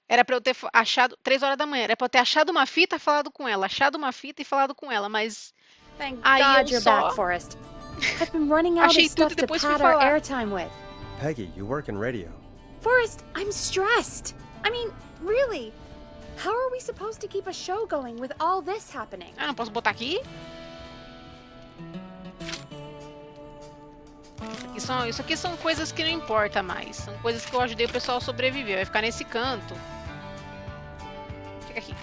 Era pra eu ter achado 3 horas da manhã. Era pra eu ter achado uma fita e falado com ela. Achado uma fita e falado com ela. Mas Thank aí eu God you're back, só Forrest. I've been running out of achei tudo e stuff to depois fui pad our falar. airtime with. Peggy, you work in radio. Forrest, I'm stressed. I mean, really. How are we supposed to keep a show going with all this happening? Ah, não posso botar aqui? Isso aqui são coisas que não importa mais. São coisas que eu ajudei o pessoal a sobreviver. Vai ficar nesse canto. Fica aqui.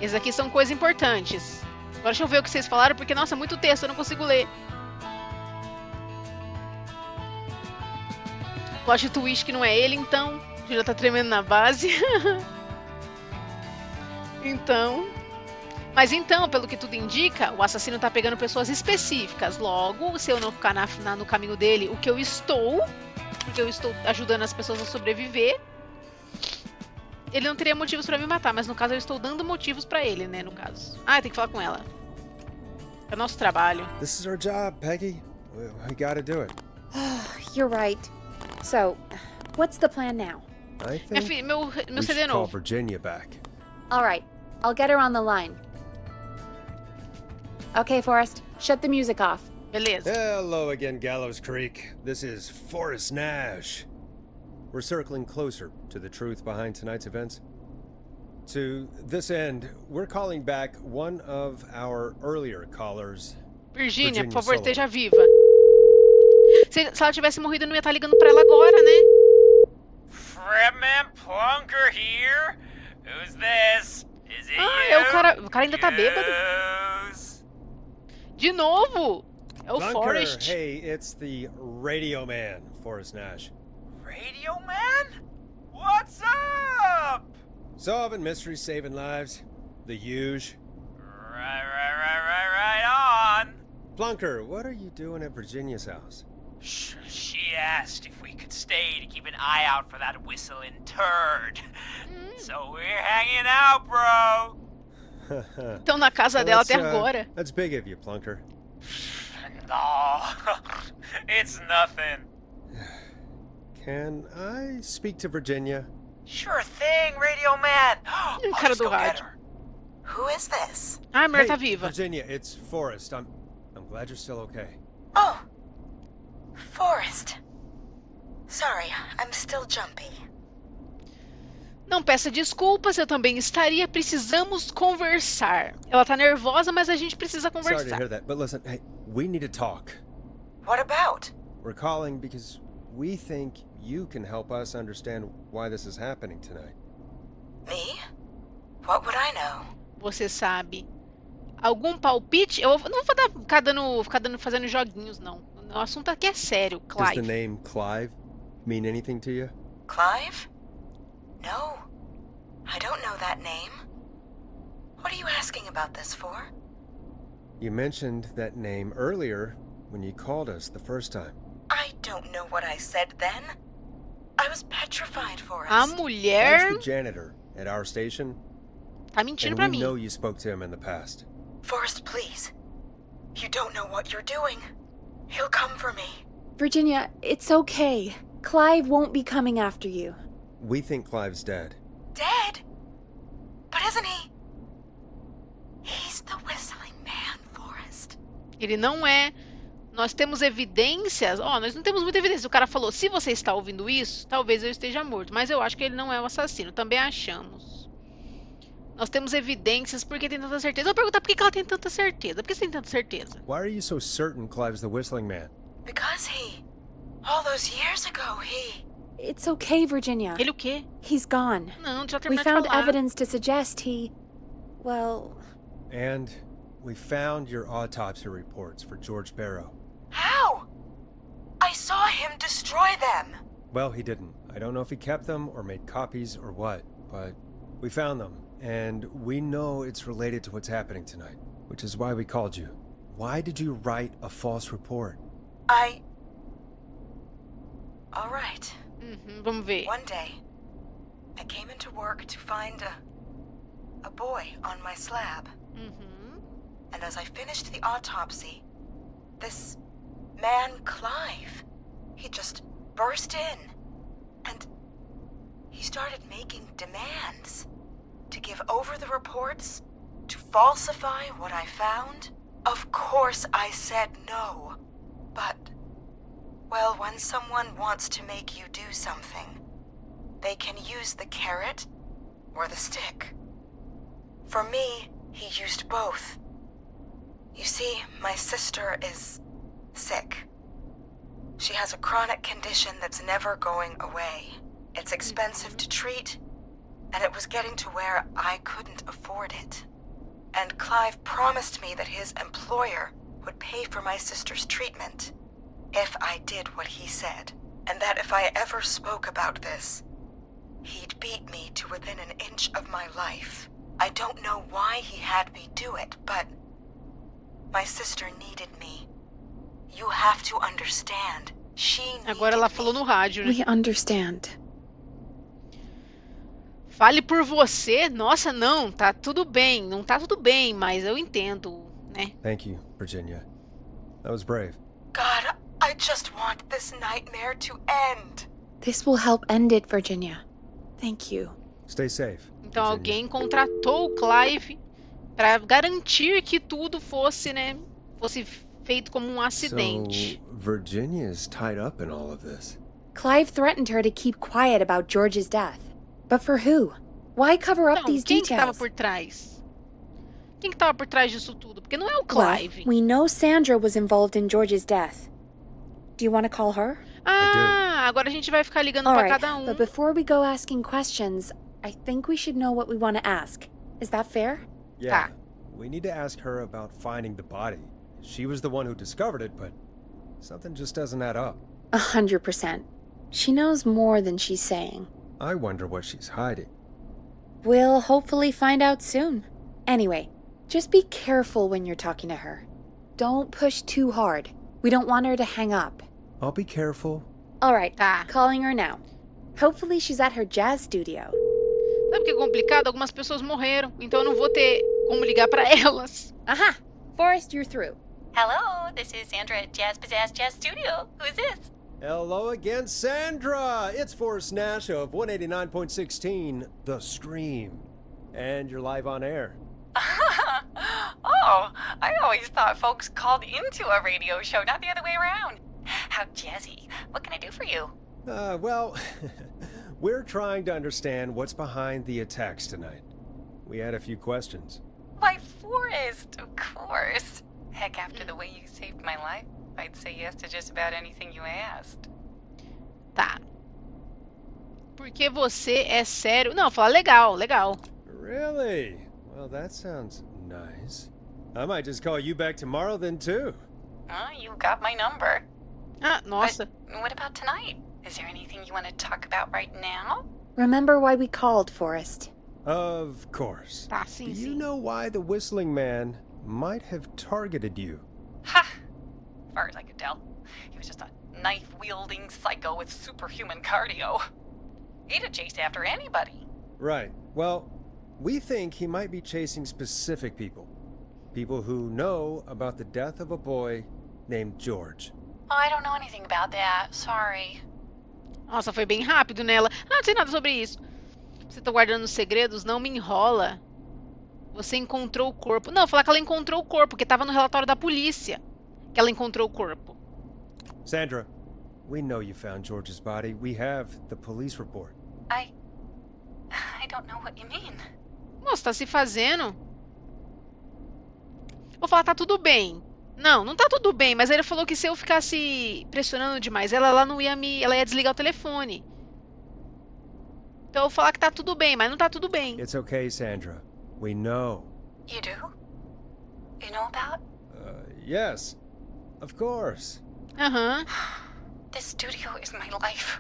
Esses aqui são coisas importantes. Agora deixa eu ver o que vocês falaram, porque, nossa, é muito texto, eu não consigo ler. Plot twist que não é ele, então. Já tá tremendo na base. Mas então, pelo que tudo indica, o assassino tá pegando pessoas específicas. Logo, se eu não ficar no caminho dele, o que eu estou, porque eu estou ajudando as pessoas a sobreviver, ele não teria motivos pra me matar, mas no caso eu estou dando motivos pra ele, né, no caso. Ah, tem que falar com ela. É o nosso trabalho. This is our job, Peggy. We gotta do it. You're right. So, what's the plan now? I think Meu we CD should call novo. Virginia back. All right, I'll get her on the line. Okay, Forrest, shut the music off. Beleza. Hello again, Gallows Creek. This is Forrest Nash. We're circling closer to the truth behind tonight's events. To this end, we're calling back one of our earlier callers. Virginia, por favor, Sullivan. esteja viva. Se ela tivesse morrido, eu não ia estar ligando pra ela agora, né? Fredman Plunker here? Who's this? Is it Ah, you? é o cara. O cara ainda tá bêbado. Yes. De novo! É o Bunker, Forrest. hey, it's the Radio Man, Forrest Nash. Radio Man? What's up? Solving mysteries, saving lives. The huge. Right on. Plunker, what are you doing at Virginia's house? She asked if we could stay to keep an eye out for that whistling turd. So we're hanging out, bro. Estão na casa dela até agora. That's big of you, Plunker. No, it's nothing. Can I speak to Virginia? Sure thing, Radio Man. Cara Let's do go get rádio. her. Who is this? Ah, a mulher Hey, tá viva. Virginia, it's Forrest. I'm glad you're still okay. Oh, Forrest. Sorry, I'm still jumpy. Não peça desculpas, eu também estaria. Precisamos conversar. Ela tá nervosa, mas a gente precisa Sorry to conversar. hear that, but listen, hey, we need to talk. What about? We're calling because we think you can help us understand why this is happening tonight. Me? What would I know? Você sabe. Algum palpite? Eu não vou ficar fazendo joguinhos, não. O assunto aqui é sério, Does Clive. the name Clive mean anything to you? Clive? No. I don't know that name. What are you asking about this for? You mentioned that name earlier when you called us the first time. I don't know what I said then. I was petrified, Forrest. A Clive's mulher the janitor at our station, tá mentindo and pra we mim. know you spoke to him in the past. Forrest, please. You don't know what you're doing. He'll come for me. Virginia, it's okay. Clive won't be coming after you. We think Clive's dead. Dead? But isn't he? He's the whistling man, Forrest. Ele não é. Nós temos evidências. Nós não temos muita evidência. O cara falou: se você está ouvindo isso, talvez eu esteja morto. Mas eu acho que ele não é o assassino. Também achamos. Nós temos evidências porque tem tanta certeza. Eu vou perguntar por que ela tem tanta certeza. Por que você tem tanta certeza? Why are you so certain Clive's the whistling man? Because all those years ago, It's okay, Virginia. Ele o quê? He's gone. Não, já We terminou de found falar. evidence to suggest well, And we found your autopsy reports for George Barrow. How? I saw him destroy them. Well, he didn't. I don't know if he kept them or made copies or what, but we found them, and we know it's related to what's happening tonight, which is why we called you. Why did you write a false report? All right. Vamos ver. One day, I came into work to find a boy on my slab. And as I finished the autopsy, this man, Clive, he just burst in he started making demands to give over the reports, to falsify what I found. Of course I said no. But, well, when someone wants to make you do something, they can use the carrot or the stick. For me, he used both. You see, my sister is sick. She has a chronic condition that's never going away. It's expensive to treat, and it was getting to where I couldn't afford it. And Clive promised me that his employer would pay for my sister's treatment if I did what he said, and that if I ever spoke about this, he'd beat me to within an inch of my life. I don't know why he had me do it, but my sister needed me. You have to understand. She needed Agora ela falou no rádio, né? We understand. Fale por você? Nossa, não, tá tudo bem. Não tá tudo bem, mas eu entendo, né? Thank you, Virginia. That was brave. God, I just want this nightmare to end. This will help end it, Virginia. Thank you. Stay safe. Então Virginia. alguém contratou o Clive para garantir que tudo fosse, né? Fosse feito como um acidente. So, Virginia is tied up in all of this. Clive threatened her to keep quiet about George's death. But for who? Why cover up Então, these quem que tava details? por trás? Quem que tava por trás disso tudo? Porque não é o Well, Clive. we know Sandra was involved in George's death. Do you want to call her? Ah, agora a gente vai ficar ligando All pra right, cada um. but before we go asking questions, I think we should know what we want to ask. Is that fair? Yeah, we need to ask her about finding the body. She was the one who discovered it, but something just doesn't add up. 100%. She knows more than she's saying. I wonder what she's hiding. We'll hopefully find out soon. Anyway, just be careful when you're talking to her. Don't push too hard. We don't want her to hang up. I'll be careful. All right, Tá. calling her now. Hopefully she's at her jazz studio. Sabe o que é complicado? Algumas pessoas morreram, então eu não vou ter como ligar pra elas. Aha! Forrest, you're through. Hello, this is Sandra at Jazz Pizzazz Jazz Studio. Who is this? Hello again, Sandra! It's Forrest Nash of 189.16, The Scream. And you're live on air. Oh, I always thought folks called into a radio show, not the other way around. How jazzy. What can I do for you? Well, we're trying to understand what's behind the attacks tonight. We had a few questions. Why, Forrest, of course. Heck, after the way you saved my life, I'd say yes to just about anything you asked. Tá. Porque você é sério? Não, fala legal, legal. Really? Well, that sounds nice. I might just call you back tomorrow then, too. You got my number. Ah, nossa. But what about tonight? Is there anything you want to talk about right now? Remember why we called, Forrest. Of course. Tá, Do sim, you sim. know why the Whistling Man might have targeted you? Ha! As far as I could tell, he was just a knife-wielding psycho with superhuman cardio. He'd have chased after anybody. Right. Well, we think he might be chasing specific people. People who know about the death of a boy named George. Oh, I don't know anything about that. Sorry. Nossa, foi bem rápido nela. Ah, não sei nada sobre isso. Você tá guardando segredos? Não me enrola. Você encontrou o corpo. Não, falar que ela encontrou o corpo, porque tava no relatório da polícia que ela encontrou o corpo. Sandra, we know you found George's body. We have the police report. I don't know what you mean. Moça, tá se fazendo? Vou falar, tá tudo bem. Não, não tá tudo bem, mas ele falou que se eu ficasse pressionando demais ela não ia ela ia desligar o telefone. Então eu vou falar que tá tudo bem, mas não tá tudo bem. It's okay, Sandra. We know. You do? You know about? Yes. Of course. Aham. This studio is my life.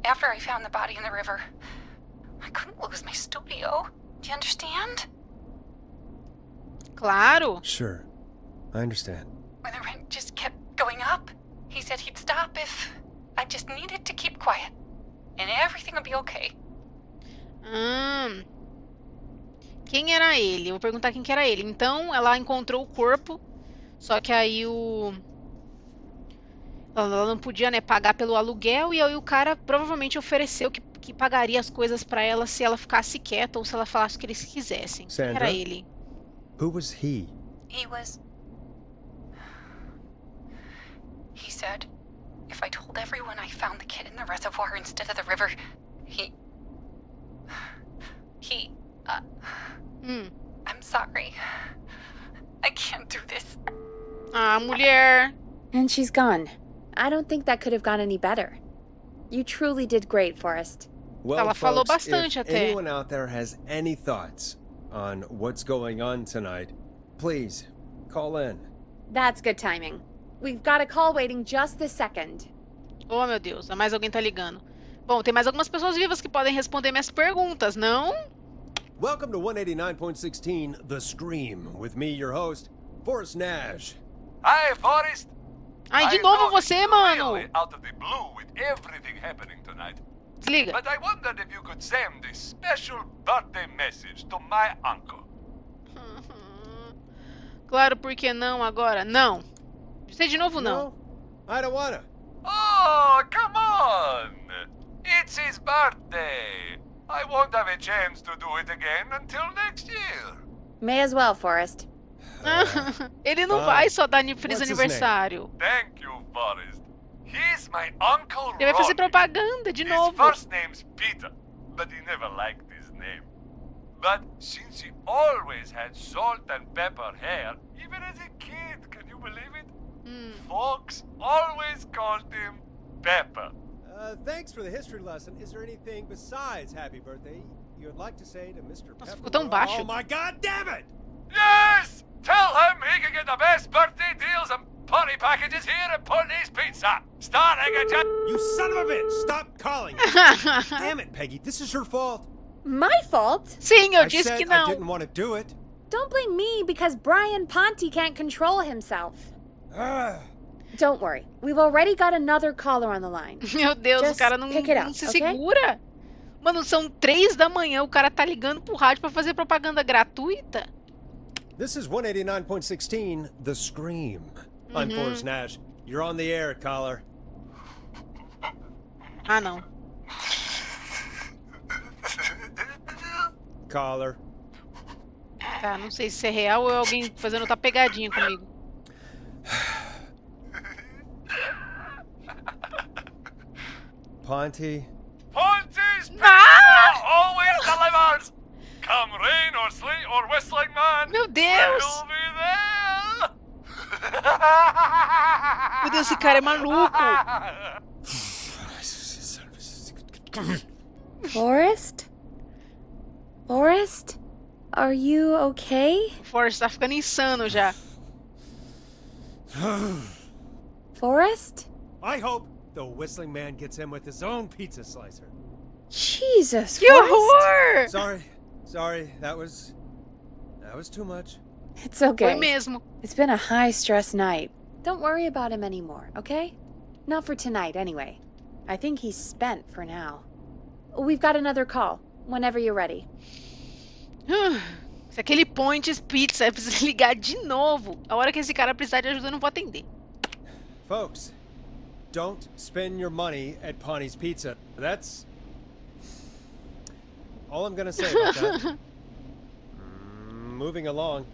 After I found the body in the river, I couldn't lose my studio. Do you understand? Claro. Sure. I understand. When the rent just kept going up, he said he'd stop if I just needed to keep quiet. And everything would be okay. Quem era ele? Eu vou perguntar quem que era ele. Então, ela encontrou o corpo, só que aí Ela não podia, né, pagar pelo aluguel, e aí o cara provavelmente ofereceu que pagaria as coisas pra ela se ela ficasse quieta ou se ela falasse o que eles quisessem. Quem era Sandra? ele? Who was he? He said if I told everyone I found the kid in the reservoir instead of the river, he... I'm sorry. I can't do this. Ah, mulher. And she's gone. I don't think that could have gone any better. You truly did great, Forrest. Well, Ela falou folks, bastante if até. anyone out there has any thoughts on what's going on tonight, please call in. That's good timing. We've got a call waiting just this second. Oh, meu Deus, mais alguém tá ligando. Bom, tem mais algumas pessoas vivas que podem responder minhas perguntas, não? Welcome to 189.16 The Scream, with me, your host, Forrest Nash. Hi, Forrest. Ai, de I novo know você, it's mano. really out of the blue with everything happening tonight. Desliga. But I wondered if you could send a special birthday message to my uncle. Claro, por que não agora? Não. Você de novo, não. No, I don't wanna. Oh, come on! It's his birthday. I won't have a chance to do it again until next year. May as well, Forrest. Ele não fine. vai só dar feliz What's his aniversário. Thank you, Forrest. He's my Uncle Ele vai fazer Ronnie. propaganda de His novo. first name's Peter, but he never liked his name. But since he always had salt and pepper hair, even as a kid, can you believe it? Folks always called him Pepper. Thanks for the history lesson. Is there anything besides happy birthday you would like to say to Mr. Nossa, Pepper? ficou tão baixo. Oh my god damn it! Yes! Tell him he can get the best birthday deals and party packages here at Putney's Pizza. Starting at You son of a bitch! Stop calling it! Damn it, Peggy, this is her fault. My fault? Sim, eu I disse said que I não. didn't want to do it. Don't blame me because Brian Ponte can't control himself. Ah. Don't worry. We've already got another caller on the line. Meu Deus, Just o cara não, pick it não up, se okay? segura. Mano, são 3 da manhã, o cara tá ligando pro rádio pra fazer propaganda gratuita. This is 189.16 The Scream. I'm Forrest Nash. You're on the air, caller. Ah, não. Caller. Tá, não sei se é real ou é alguém fazendo outra pegadinha comigo. Ponte. Ponte's Pizza Ah! always delivers. Come rain or sleet or whistling man. Meu Deus! We'll be there. Meu Deus, esse cara é maluco. Forrest? Forrest? Are you okay? O Forrest tá ficando insano já. Forrest? I hope the whistling man gets him with his own pizza slicer. Jesus, Que Forrest. horror! Sorry, that was too much. It's Foi okay. mesmo. It's been a high-stress night. Don't worry about him anymore, okay? Not for tonight, anyway. I think he's spent for now. We've got another call, whenever you're ready. Se aquele Pontes Pizza precisa ligar de novo, a hora que esse cara precisar de ajuda eu não vou atender. Folks, don't spend your money at Ponte's Pizza. That's all I'm gonna say about that. Moving along,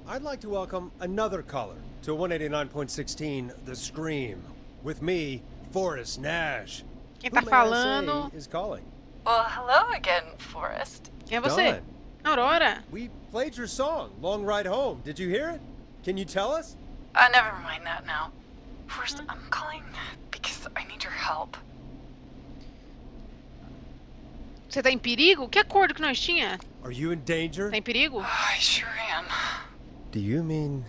I'd like to welcome another caller to 189.16 The Scream. With me, Forrest Nash. Quem tá Who may I falando? say is calling? Well, hello again, Forrest. Quem é você? Dawn. Aurora? We played your song, Long Ride Home. Did you hear it? Can you tell us? Never mind that now. First, I'm calling because I need your help. Você tá em perigo? Que acordo que nós tinha? Are you in danger? Tá em perigo? I sure am. Do you mean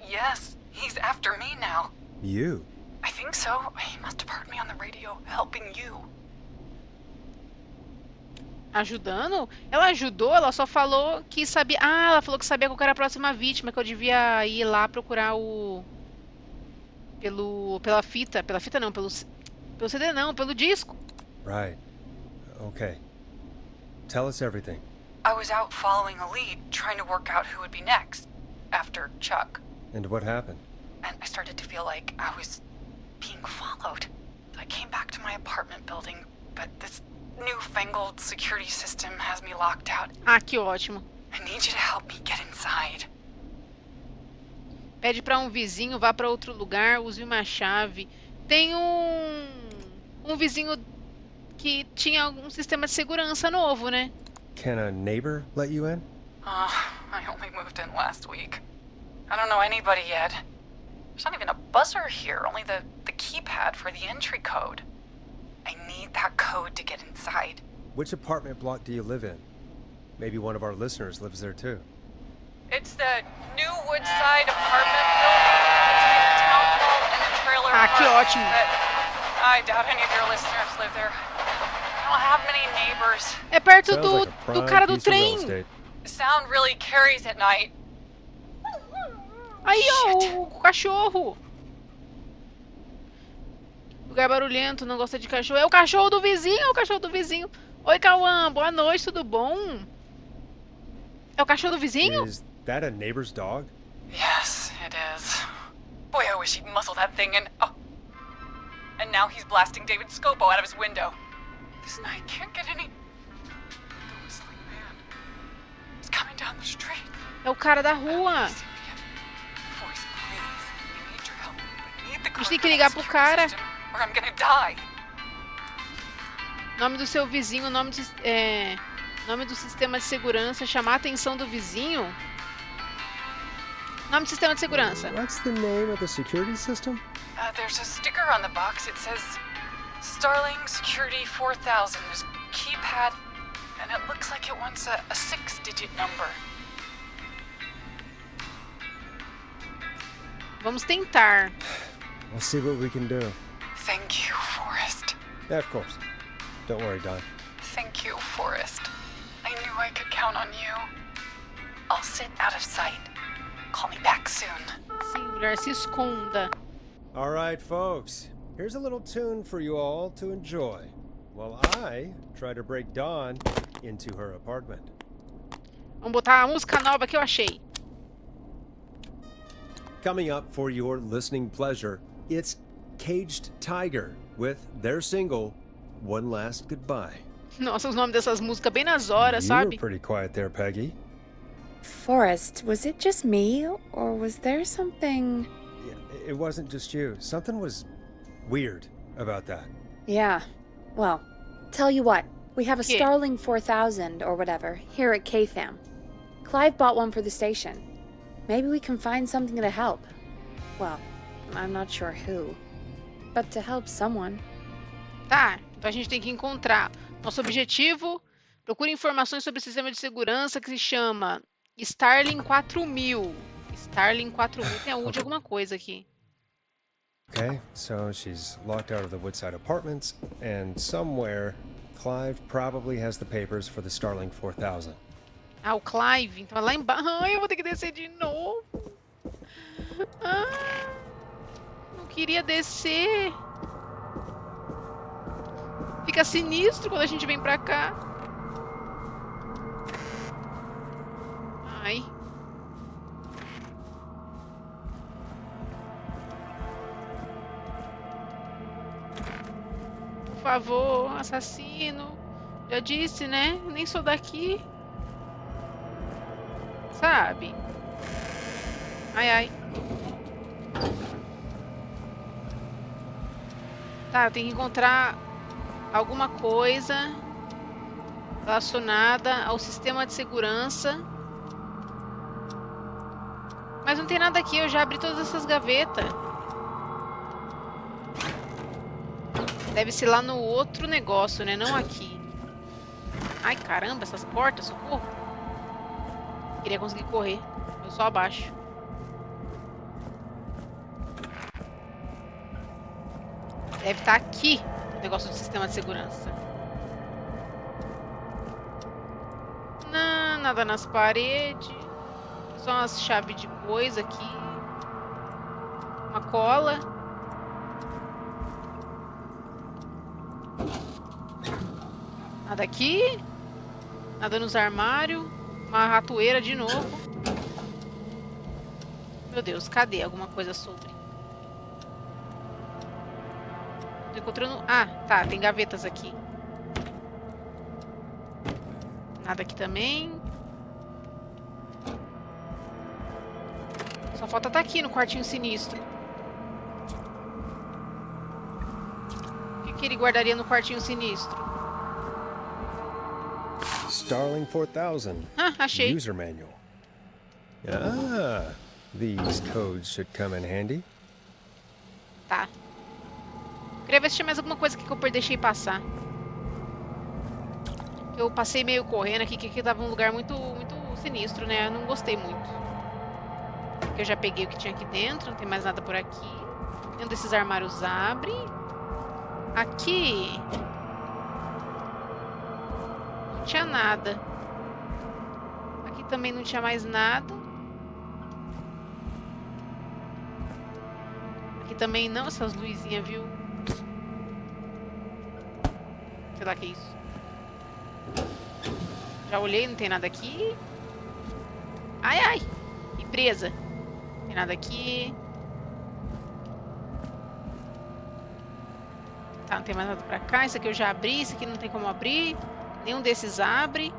Yes, he's after me now. you? I think so. He must have heard me on the radio helping you. Ajudando? Ela ajudou, ela só falou que sabia. Ah, ela falou que sabia qual era a próxima vítima, que eu devia ir lá procurar o. Pela fita. Pela fita não, pelo CD não, pelo disco. Right. Okay. Tell us everything. I was out following a lead, trying to work out who would be next, after Chuck. And what happened? And I started to feel like I was being followed. I came back to my apartment building, but this newfangled security system has me locked out. Ah, que ótimo. I need you to help me get inside. Pede pra um vizinho, vá pra outro lugar, use uma chave. Tem um vizinho que tinha um sistema de segurança novo, né? Can a neighbor let you in? I only moved in last week. I don't know anybody yet. There's not even a buzzer here, only the keypad for the entry code. I need that code to get inside. Which apartment block do you live in? Maybe one of our listeners lives there too. It's the new Woodside apartment building between the town hall and the trailer Ah, que park, ótimo. but I doubt any of your listeners live there. I don't have many neighbors. É perto Sounds like a do prime cara do piece of real trem. estate. The sound really carries at night. Aí, ó, o cachorro. Lugar barulhento, não gosta de cachorro. É o cachorro do vizinho, é o cachorro do vizinho. Oi, Cauã, boa noite, tudo bom? É o cachorro do vizinho? Is that a neighbor's dog? Yes, it is. Boy, I wish he'd muscle that thing in. Oh. And now he's blasting David Scopo out of his window. This night can't get any... The whistling man. He's coming down the street. É o cara da rua. Voice, please. I need your help. I need the A gente code tem que for ligar that pro security cara. system, or I'm gonna die. Nome do seu vizinho, nome do sistema de segurança, chamar a atenção do vizinho. Nome do sistema de segurança. What's the name of the security system? There's a sticker on the box. It says Starling Security 4000. There's a keypad, and it looks like it wants a 6-digit number. Vamos tentar. We'll see what we can do. Thank you, Forrest. Yeah, of course. Don't worry, Don. Thank you, Forrest. I knew I could count on you. I'll sit out of sight. Call me back soon. Sim, mulher, se esconda. All right, folks. Here's a little tune for you all to enjoy while I try to break Dawn into her apartment. Vamos botar a música nova que eu achei. Coming up for your listening pleasure, it's Caged Tiger with their single, One Last Goodbye. Nossa, os nomes dessas músicas bem nas horas, You were sabe? pretty quiet there, Peggy. Forrest, was it just me, or was there something... Yeah, it wasn't just you. Something was weird about that. Yeah. Well, tell you what, we have a Yeah. Starling 4000 or whatever here at KFAM. Clive bought one for the station. Maybe we can find something to help. Well, I'm not sure who, but to help someone. Tá, então a gente tem que encontrar. Nosso objetivo, procure informações sobre o sistema de segurança que se chama Starling 4000. Starling 4000, tem a U de alguma coisa aqui. Okay, so she's locked out of the Woodside Apartments, and somewhere, Clive probably has the papers for the Starling 4000. Ah, o Clive, então é lá embaixo. Ai, eu vou ter que descer de novo. Ah, não queria descer. Fica sinistro quando a gente vem pra cá. Ai. Por favor, assassino. Já disse, né? Nem sou daqui. Sabe? Ai, ai. Tá, eu tenho que encontrar alguma coisa relacionada ao sistema de segurança. Mas não tem nada aqui, eu já abri todas essas gavetas. Deve ser lá no outro negócio, né? Não aqui. Ai, caramba, essas portas, socorro. Queria conseguir correr. Eu só abaixo. Deve estar aqui o negócio do sistema de segurança. Não, nada nas paredes. Só umas chaves de coisa aqui. Uma cola. Nada aqui. Nada nos armários. Uma ratoeira de novo. Meu Deus, cadê alguma coisa sobre? encontrando... Ah, tá, tem gavetas aqui. Nada aqui também. Só falta estar aqui no quartinho sinistro. O que ele guardaria no quartinho sinistro? Starling 4000. Ah, achei. User manual. Ah, these codes should come in handy. Tá. Queria ver se tinha mais alguma coisa aqui que eu deixei passar. Eu passei meio correndo aqui, que aqui tava um lugar muito sinistro, né? Eu não gostei muito. Porque eu já peguei o que tinha aqui dentro, não tem mais nada por aqui. Nenhum desses armários abre. Aqui... não tinha nada. Aqui também não tinha mais nada. Aqui também não, essas luzinhas, viu? Sei lá que é isso. Já olhei, não tem nada aqui. Ai, ai. Que presa. Não tem nada aqui. Tá, não tem mais nada pra cá. Isso aqui eu já abri. Isso aqui não tem como abrir. Nenhum desses abre.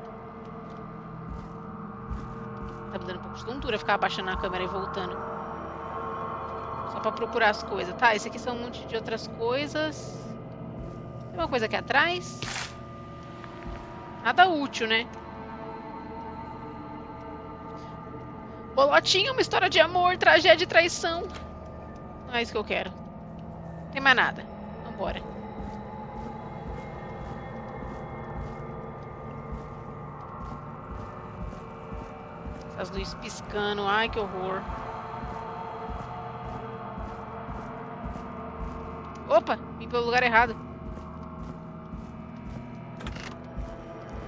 Tá me dando um pouco de tontura ficar abaixando a câmera e voltando. Só pra procurar as coisas. Tá, esse aqui são um monte de outras coisas. Tem uma coisa aqui atrás. Nada útil, né? Bolotinho, uma história de amor, tragédia e traição. Não é isso que eu quero. Não tem mais nada. Vambora. As luzes piscando. Ai, que horror. Opa, vim pelo lugar errado.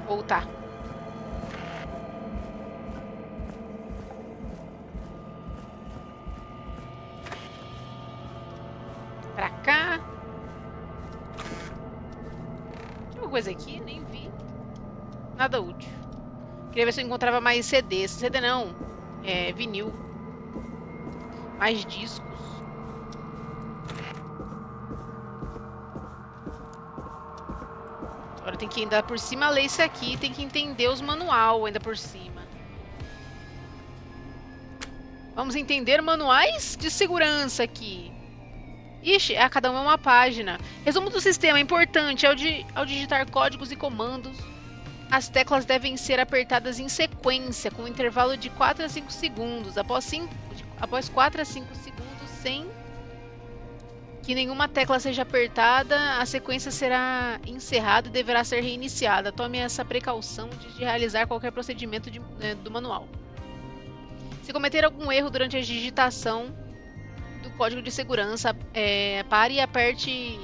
Voltar. Pra cá. Tem uma coisa aqui? Nem vi. Nada útil. Queria ver se eu encontrava mais CDs. CD não. É vinil. Mais discos. Agora tem que ainda por cima ler isso aqui. Tem que entender os manual ainda por cima. Vamos entender manuais de segurança aqui. Ixi, cada um é uma página. Resumo do sistema importante. Ao digitar códigos e comandos, as teclas devem ser apertadas em sequência, com um intervalo de 4 a 5 segundos. Após 4 a 5 segundos, sem que nenhuma tecla seja apertada, a sequência será encerrada e deverá ser reiniciada. Tome essa precaução de realizar qualquer procedimento do manual. Se cometer algum erro durante a digitação do código de segurança, pare e aperte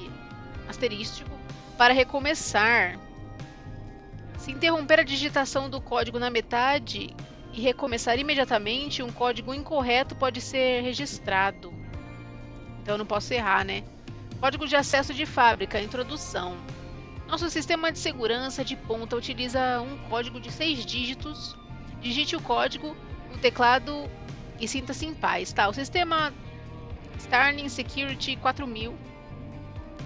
asterístico para recomeçar. Se interromper a digitação do código na metade e recomeçar imediatamente, um código incorreto pode ser registrado. Então eu não posso errar, né? Código de acesso de fábrica, introdução. Nosso sistema de segurança de ponta utiliza um código de 6 dígitos. Digite o código no teclado e sinta-se em paz. Tá, o sistema Starling Security 4000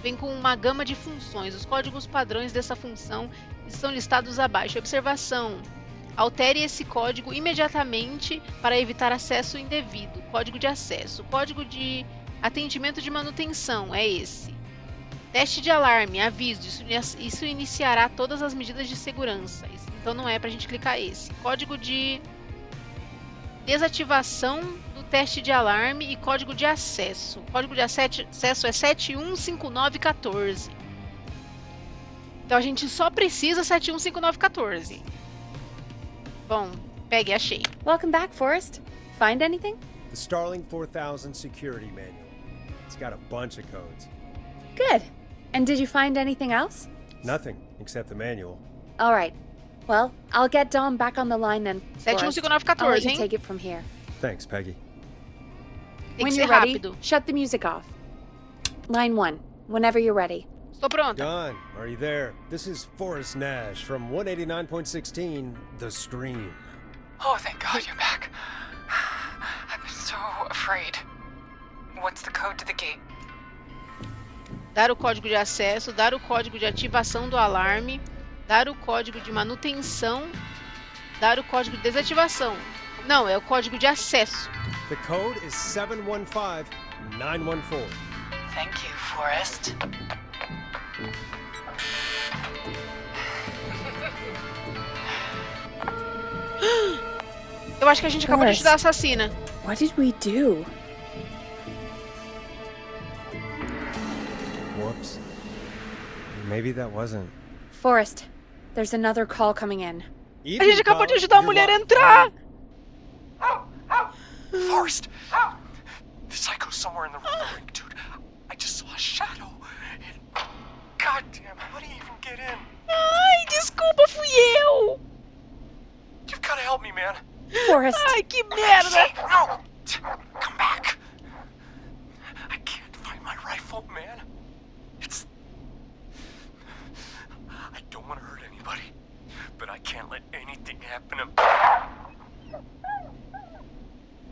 vem com uma gama de funções. Os códigos padrões dessa função estão listados abaixo. Observação: altere esse código imediatamente para evitar acesso indevido. Código de acesso. Código de atendimento de manutenção é esse. Teste de alarme, aviso. Isso iniciará todas as medidas de segurança. Então não é pra gente clicar esse. Código de desativação do teste de alarme e código de acesso. O código de acesso é 715914. Então a gente só precisa 715914. Bom, pegue, achei. Welcome back, Forrest. Find anything? The Starling 4000 security manual. It's got a bunch of codes. Good. And did you find anything else? Nothing except the manual. All right. Well, I'll get Dom back on the line then. Forrest. 715914, I'll let you hein? take it from here. Thanks, Peggy. Tem When que you're ser ready, rápido. shut the music off. Line 1. Whenever you're ready. Estou pronta. John, are you there? This is Forrest Nash from 189.16, The Scream. Oh, thank God you're back. I'm so afraid. What's the code to the gate? dar o código de acesso, dar o código de ativação do alarme, dar o código de manutenção, dar o código de desativação. Não, é o código de acesso. The code is 715914. Thank you, Forrest. Eu acho que a gente acabou de ajudar a assassina. What did we do? Whoops. Maybe that wasn't. Forrest, there's another call coming in. A gente acabou de ajudar a mulher a entrar. Forrest! The psycho's somewhere in the roller rink, dude. I just saw a shadow. God damn, how do you even get in? Ai, desculpa, fui eu. You've gotta help me, man. Forrest, Ai, que merda. No! Come back! I can't find my rifle, man. It's... I don't want to hurt anybody, but I can't let anything happen to...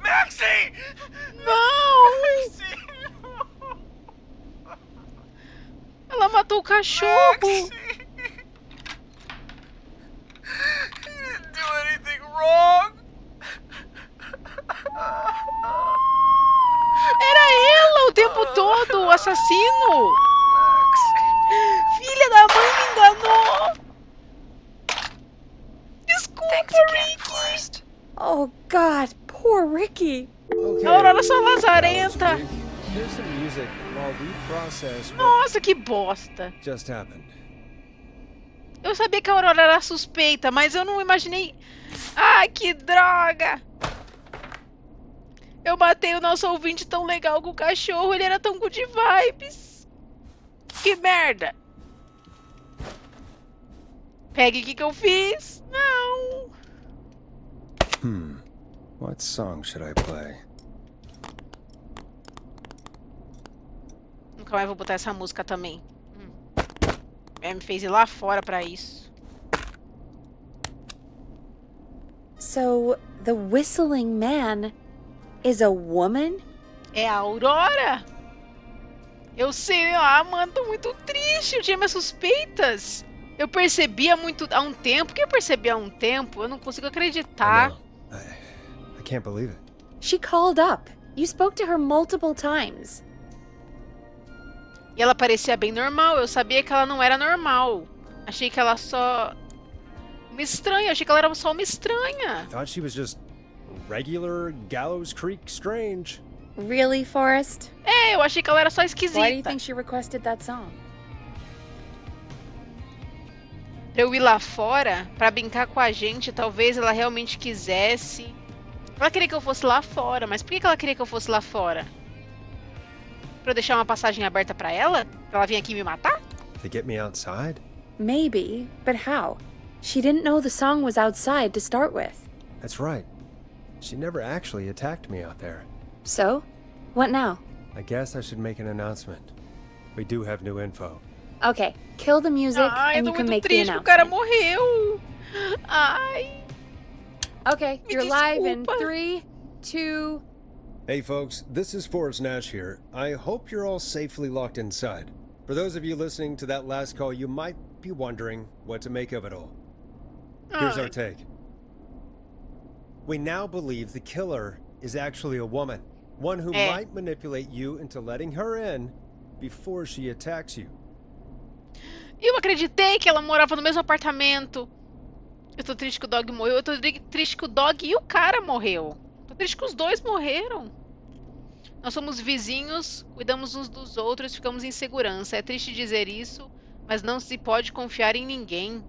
Maxie! Não. Maxie! Ela matou o cachorro. Maxie! You didn't do anything wrong! Era ela o tempo todo, o assassino. Filha da mãe me enganou. Desculpa, Thanks again, Rick. Forrest. oh God, poor Ricky. Okay. A Aurora só Gallows lazarenta. Creek, here's some music while we process what Nossa, que bosta. just happened. Eu sabia que a Aurora era suspeita, mas eu não imaginei... Ai, que droga. Eu matei o nosso ouvinte tão legal com o cachorro, ele era tão good vibes. Que merda. Pegue o que eu fiz. Não. What song should I play? Nunca mais vou botar essa música também. Me fez ir lá fora pra isso. So, the whistling man is a woman? É a Aurora. Eu sei, a Amanda, tô muito triste. Eu tinha minhas suspeitas. Eu percebia muito há um tempo. O que eu percebi há um tempo? Eu não consigo I acreditar. know. I can't believe it. She called up. You spoke to her multiple times. E ela parecia bem normal. Eu sabia que ela não era normal. Achei que ela só... Uma estranha. Achei que ela era só uma estranha. I thought she was just regular Gallows Creek strange. Really, Forrest? É, eu achei que ela era só Why do you esquisita. think she requested that song? Pra eu ir lá fora, pra brincar com a gente, talvez ela realmente quisesse. Ela queria que eu fosse lá fora, mas por que ela queria que eu fosse lá fora? Pra eu deixar uma passagem aberta pra ela? Pra ela vir aqui me matar? To get me outside? Maybe, but how? She didn't know the song was outside to start with. That's right. She never actually attacked me out there. So? What now? I guess I should make an announcement. We do have new info. Okay, kill the music Ai, eu and tô you can muito make the triste que o cara announcement. morreu. Ai. Okay, Me you're live in desculpa. 3, 2... Hey folks, this is Forrest Nash here. I hope you're all safely locked inside. For those of you listening to that last call, you might be wondering what to make of it all. Here's our Ai. take. We now believe the killer is actually a woman. One who É. might manipulate you into letting her in before she attacks you. Eu acreditei que ela morava no mesmo apartamento. Eu tô triste que o Dog morreu. Eu tô triste que o Dog e o cara morreu. Tô triste que os dois morreram. Nós somos vizinhos, cuidamos uns dos outros, ficamos em segurança. É triste dizer isso, mas não se pode confiar em ninguém.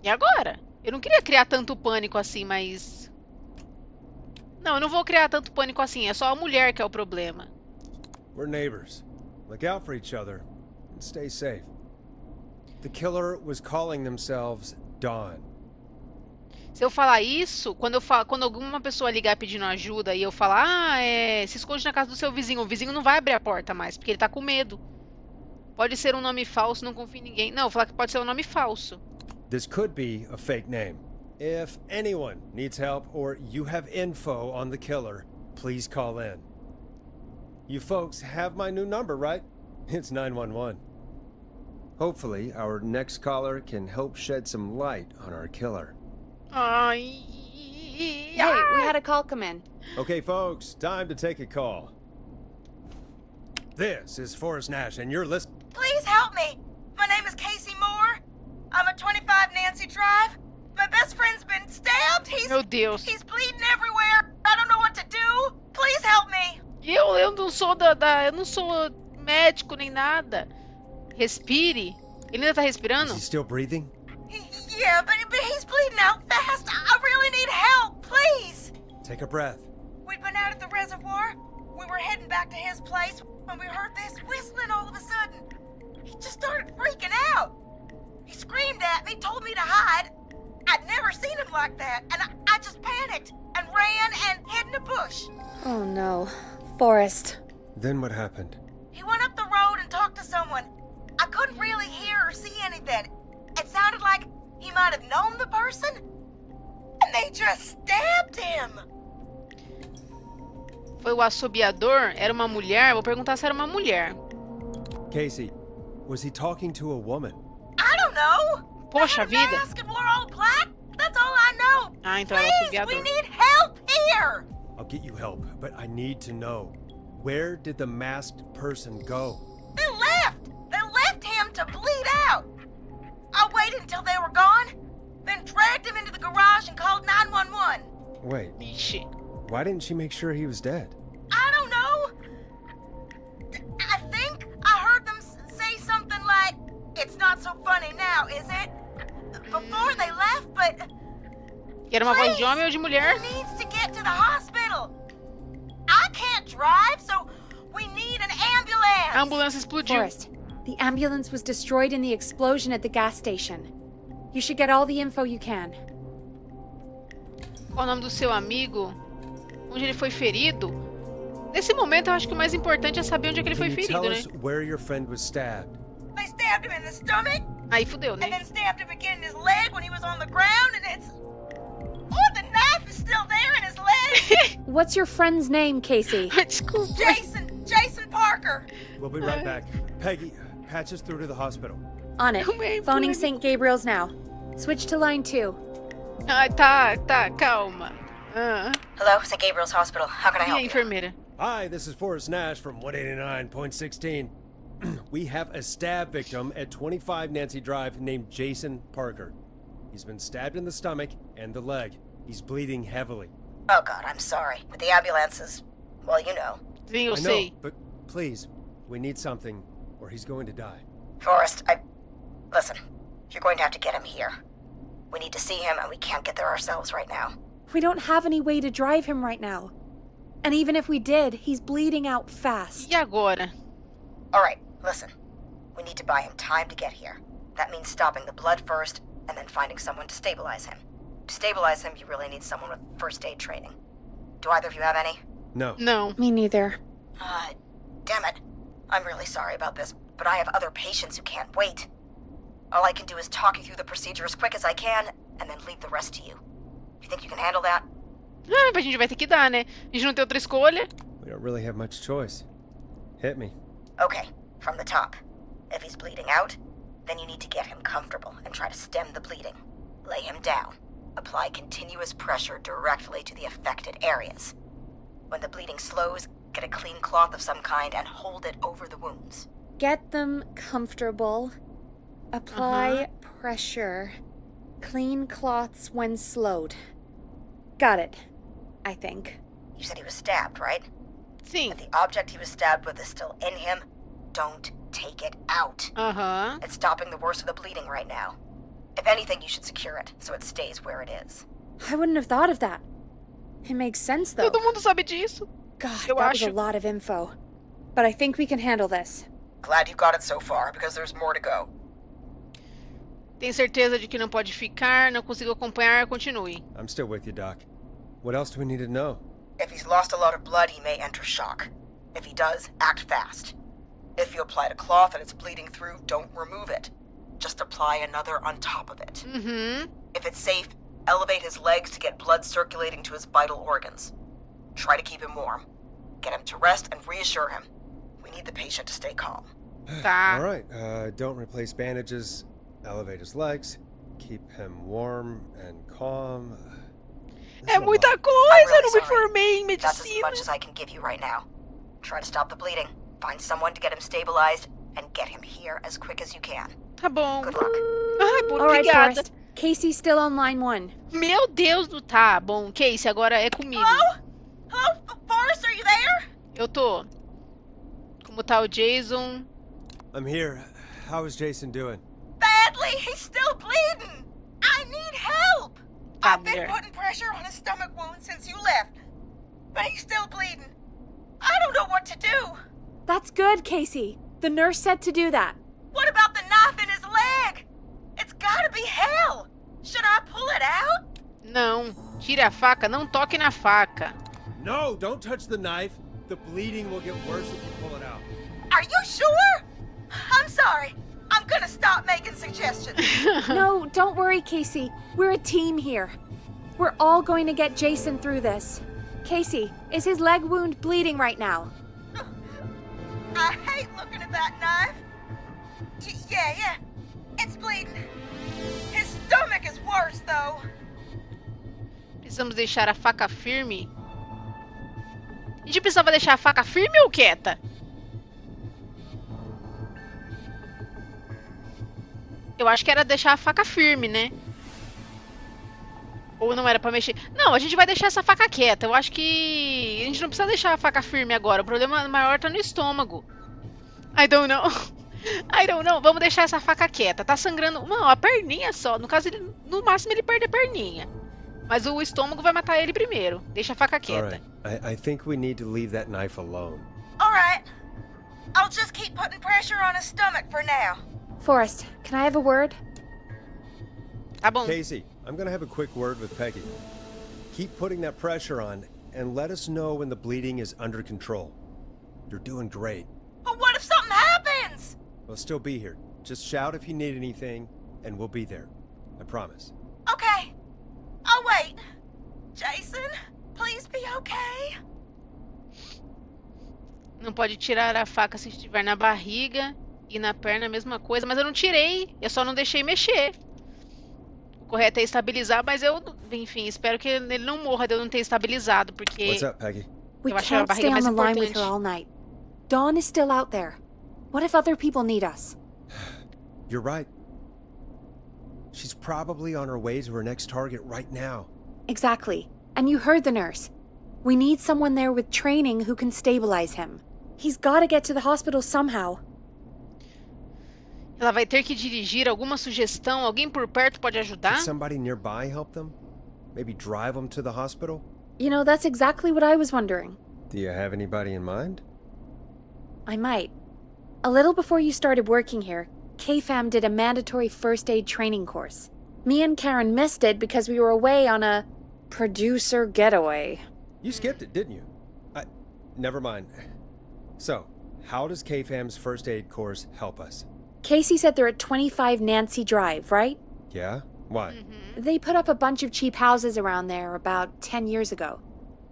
E agora? Eu não queria criar tanto pânico assim, mas... Não, eu não vou criar tanto pânico assim. É só a mulher que é o problema. We're neighbors. Look out for each other and stay safe. The killer was calling themselves Dawn. Se eu falar isso, quando alguma pessoa ligar pedindo ajuda e eu falar, se esconde na casa do seu vizinho, o vizinho não vai abrir a porta mais, porque ele tá com medo. Pode ser um nome falso, não confio em ninguém. Não, eu vou falar que pode ser um nome falso. This could be a fake name. If anyone needs help or you have info on the killer, please call in. You folks have my new number, right? It's 911. Hopefully, our next caller can help shed some light on our killer. Hey, we had a call come in. Okay, folks, time to take a call. This is Forrest Nash, and you're listening. Please help me. My name is Casey Moore. I'm at 25 Nancy Drive. My best friend's been stabbed. Meu Deus. He's bleeding everywhere. I don't know what to do. Please help me. Eu não sou eu não sou médico nem nada. Respire. Ele ainda tá respirando? Is he still breathing? Yeah, but he's bleeding out fast. I really need help. Please. Take a breath. We'd been out at the reservoir. We were heading back to his place when we heard this whistling all of a sudden. He just started freaking out. He screamed at me, told me to hide. I'd never seen him like that, and I just panicked and ran and hid in a bush. Oh no. Forrest. Then what happened? He went up the road and talked to someone. I couldn't really hear or see anything. It sounded like he might have known the person, and they just stabbed him. Foi o assobiador? Era uma mulher? Vou perguntar se era uma mulher. Casey, was he talking to a woman? I don't know. Poxa They had a vida. mask and wore all black. That's all I know. Ah, então era o Please, we assobiador. need help here. I'll get you help, but I need to know. Where did the masked person go? They left. They left him to bleed out. I waited until they were gone, then dragged him into the garage and called 911. Wait, Ixi. why didn't she make sure he was dead? I don't know. I think I heard them say something like, "It's not so funny now, is it?" Before they left, but Era uma voz de homem ou de mulher? he needs to get to the hospital. I can't drive, so we need an ambulance. A ambulância explodiu. Forrest, the ambulance was destroyed in the explosion at the gas station. You should get all the info you can. Qual o nome do seu amigo? Onde ele foi ferido? Nesse momento, eu acho que o mais importante é saber onde é que ele Can foi you ferido, tell né? us where your friend was stabbed? They stabbed him in the stomach, Aí fudeu, and né? then stabbed him again in his leg when he was on the ground, and it's... Oh, the knife is still there in his leg. What's your friend's name, Casey? Desculpa. Jason Parker. We'll be right back. Peggy, patch us through to the hospital. On it. Também, Phoning pulando. St. Gabriel's now. Switch to line 2. Ai, tá, calma. Ah. Hello, St. Gabriel's Hospital. How can I E a help you? enfermeira? Hi, this is Forrest Nash from 189.16. We have a stab victim at 25 Nancy Drive named Jason Parker. He's been stabbed in the stomach and the leg. He's bleeding heavily. Oh, God, I'm sorry. But the ambulance is... Well, you know. Sim, eu I know, sei. but please, we need something or he's going to die. Forrest, Listen, you're going to have to get him here. We need to see him, and we can't get there ourselves right now. We don't have any way to drive him right now. And even if we did, he's bleeding out fast. E agora? All right, listen. We need to buy him time to get here. That means stopping the blood first, and then finding someone to stabilize him. To stabilize him, you really need someone with first aid training. Do either of you have any? No. Não. Me neither. Damn it. I'm really sorry about this, but I have other patients who can't wait. All I can do is talk you through the procedure as quick as I can, and then leave the rest to you. You think you can handle that? Ah, a gente vai ter que dar, né? A gente não tem outra escolha. We don't really have much choice. Hit me. Okay, from the top. If he's bleeding out, then you need to get him comfortable and try to stem the bleeding. Lay him down. Apply continuous pressure directly to the affected areas. When the bleeding slows, get a clean cloth of some kind and hold it over the wounds. Get them comfortable. Apply pressure. Clean cloths when slowed. Got it. I think. You said he was stabbed, right? Sim. If the object he was stabbed with is still in him, don't take it out. Aham. It's stopping the worst of the bleeding right now. If anything, you should secure it so it stays where it is. I wouldn't have thought of that. It makes sense, though. Todo mundo sabe disso. God, Eu that was a acho. lot of info. But I think we can handle this. Glad you got it so far, because there's more to go. Tem certeza de que não pode ficar, não consigo acompanhar, continue. I'm still with you, Doc. What else do we need to know? If he's lost a lot of blood, he may enter shock. If he does, act fast. If you applied a cloth and it's bleeding through, don't remove it. Just apply another on top of it. Uhum. If it's safe, elevate his legs to get blood circulating to his vital organs. Try to keep him warm. Get him to rest and reassure him. We need the patient to stay calm. Tá. All right. Don't replace bandages. Elevate his legs. Keep him warm and calm. This É is a muita lot. coisa, I'm eu não me really formei em That's as medicina. much as I can give you right now. Try to stop the bleeding. Find someone to get him stabilized and get him here as quick as you can. Tá bom. Good luck. Ai, All right, obrigada. Forrest. Casey's still on line 1. Meu Deus do... Tá bom, Casey, agora é comigo. Hello, Forrest, are you there? Eu tô. Como tá o Jason? I'm here. How is Jason doing? Badly. He's still bleeding. I need help. Tá, I've been mulher. putting pressure on his stomach wound since you left, but he's still bleeding. I don't know what to do. That's good, Casey. The nurse said to do that. What about the knife in his leg? It's gotta be hell. Should I pull it out? Não. Tire a faca, não toque na faca. No, don't touch the knife. The bleeding will get worse if you pull it out. Are you sure? I'm sorry. I'm gonna stop making suggestions. No, don't worry, Casey. We're a team here. We're all going to get Jason through this. Casey, is his leg wound bleeding right now? I hate looking at that knife. Yeah. It's bleeding. His stomach is worse, though. Precisamos deixar a faca firme? A gente precisava deixar a faca firme ou quieta? Eu acho que era deixar a faca firme, né? Ou não era pra mexer? Não, a gente vai deixar essa faca quieta. Eu acho que a gente não precisa deixar a faca firme agora. O problema maior tá no estômago. I don't know. I don't know. Vamos deixar essa faca quieta. Tá sangrando. Não, a perninha só. No caso, ele, no máximo ele perde a perninha. Mas o estômago vai matar ele primeiro. Deixa a faca All quieta. right. I think we need to leave that knife alone. All right. I'll just keep putting pressure on his stomach for now. Forrest, can I have a word? Tá bom. Casey, I'm gonna have a quick word with Peggy. Keep putting that pressure on and let us know when the bleeding is under control. You're doing great. But what if something happens? We'll still be here. Just shout if you need anything, and we'll be there. I promise. Okay. I'll wait. Jason, please be okay. Não pode tirar a faca se estiver na barriga e na perna a mesma coisa. Mas eu não tirei. Eu só não deixei mexer. O correto é estabilizar, mas eu, enfim, espero que ele não morra de eu não ter estabilizado, porque What's up, Peggy? We Eu acho a can't barriga stay on mais the line with her importante. all night. Dawn is still out there. What if other people need us? You're right. She's probably on her way to her next target right now. Exactly. And you heard the nurse. We need someone there with training who can stabilize him. He's gotta get to the hospital somehow. ela vai ter que dirigir. Alguma sugestão? Alguém por perto pode ajudar? Could somebody nearby help them? Maybe drive them to the hospital? You know, that's exactly what I was wondering. Do you have anybody in mind? I might. A little before you started working here, KFAM did a mandatory first aid training course. Me and Karen missed it because we were away on a producer getaway. You skipped it, didn't you? Never mind. So, how does KFAM's first aid course help us? Casey said they're at 25 Nancy Drive, right? Yeah? Why? Uhum. They put up a bunch of cheap houses around there about 10 years ago.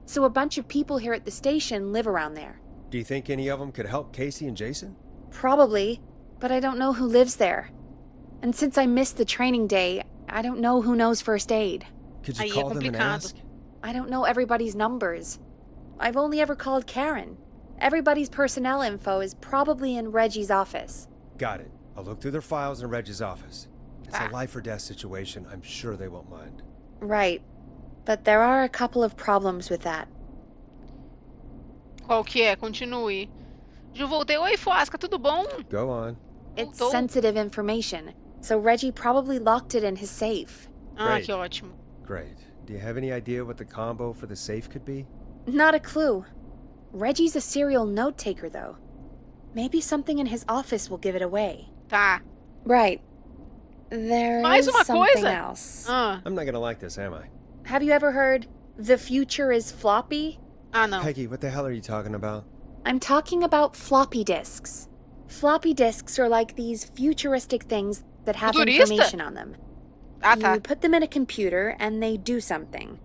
So a bunch of people here at the station live around there. Do you think any of them could help Casey and Jason? Probably, but I don't know who lives there. And since I missed the training day, I don't know who knows first aid. Could you Aí é call them and complicado. ask? I don't know everybody's numbers. I've only ever called Karen. Everybody's personnel info is probably in Reggie's office. Got it. I'll look through their files in Reggie's office. It's Ah. a life or death situation. I'm sure they won't mind. Right. But there are a couple of problems with that. Qual que é? Continue. Ju, voltei. Oi, Fosca, tudo bom? Go on. It's Voltou. sensitive information, so Reggie probably locked it in his safe. Ah, Great. que ótimo. Great. Do you have any idea what the combo for the safe could be? Not a clue. Reggie's a serial note taker, though. Maybe something in his office will give it away. Tá. Right. There Mais is uma something coisa? else. Ah, I'm not gonna like this, am I? Have you ever heard, the future is floppy? não. Peggy, what the hell are you talking about? I'm talking about floppy disks. Floppy disks are like these futuristic things that have Futurista? information on them. Ah, You tá. put them in a computer and they do something.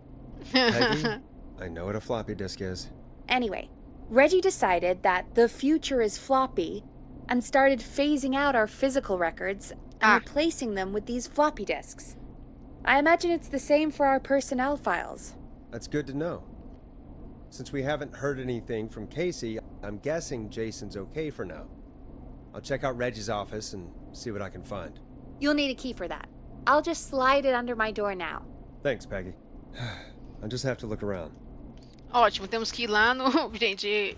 Peggy, I know what a floppy disk is. Anyway, Reggie decided that the future is floppy and started phasing out our physical records and replacing them with these floppy disks. I imagine it's the same for our personnel files. That's good to know. Since we haven't heard anything from Casey, I'm guessing Jason's okay for now. I'll check out Reggie's office and see what I can find. You'll need a key for that. I'll just slide it under my door now. Thanks, Peggy. I'll just have to look around. Ótimo, temos que ir lá no... Gente...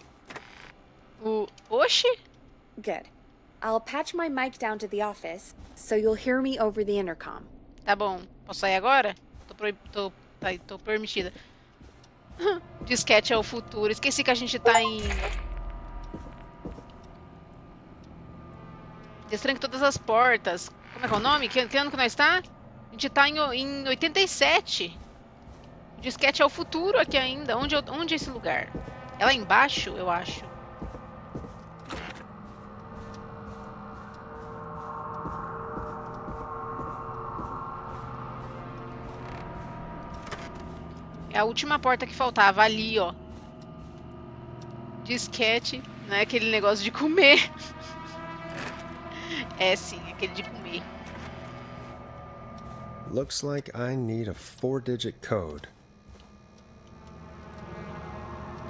Oxi? Good. I'll patch my mic down to the office, so you'll hear me over the intercom. Tá bom. Posso sair agora? Tô permitida. Disquete é o futuro. Esqueci que a gente tá em... Destranque todas as portas. Como é que é o nome? Que ano que nós tá? A gente tá em 87. O disquete é o futuro aqui ainda. Onde é esse lugar? É lá embaixo, eu acho. É a última porta que faltava. Ali, ó. Disquete. Não é aquele negócio de comer. É sim, aquele de comer. Looks like I need a 4-digit code.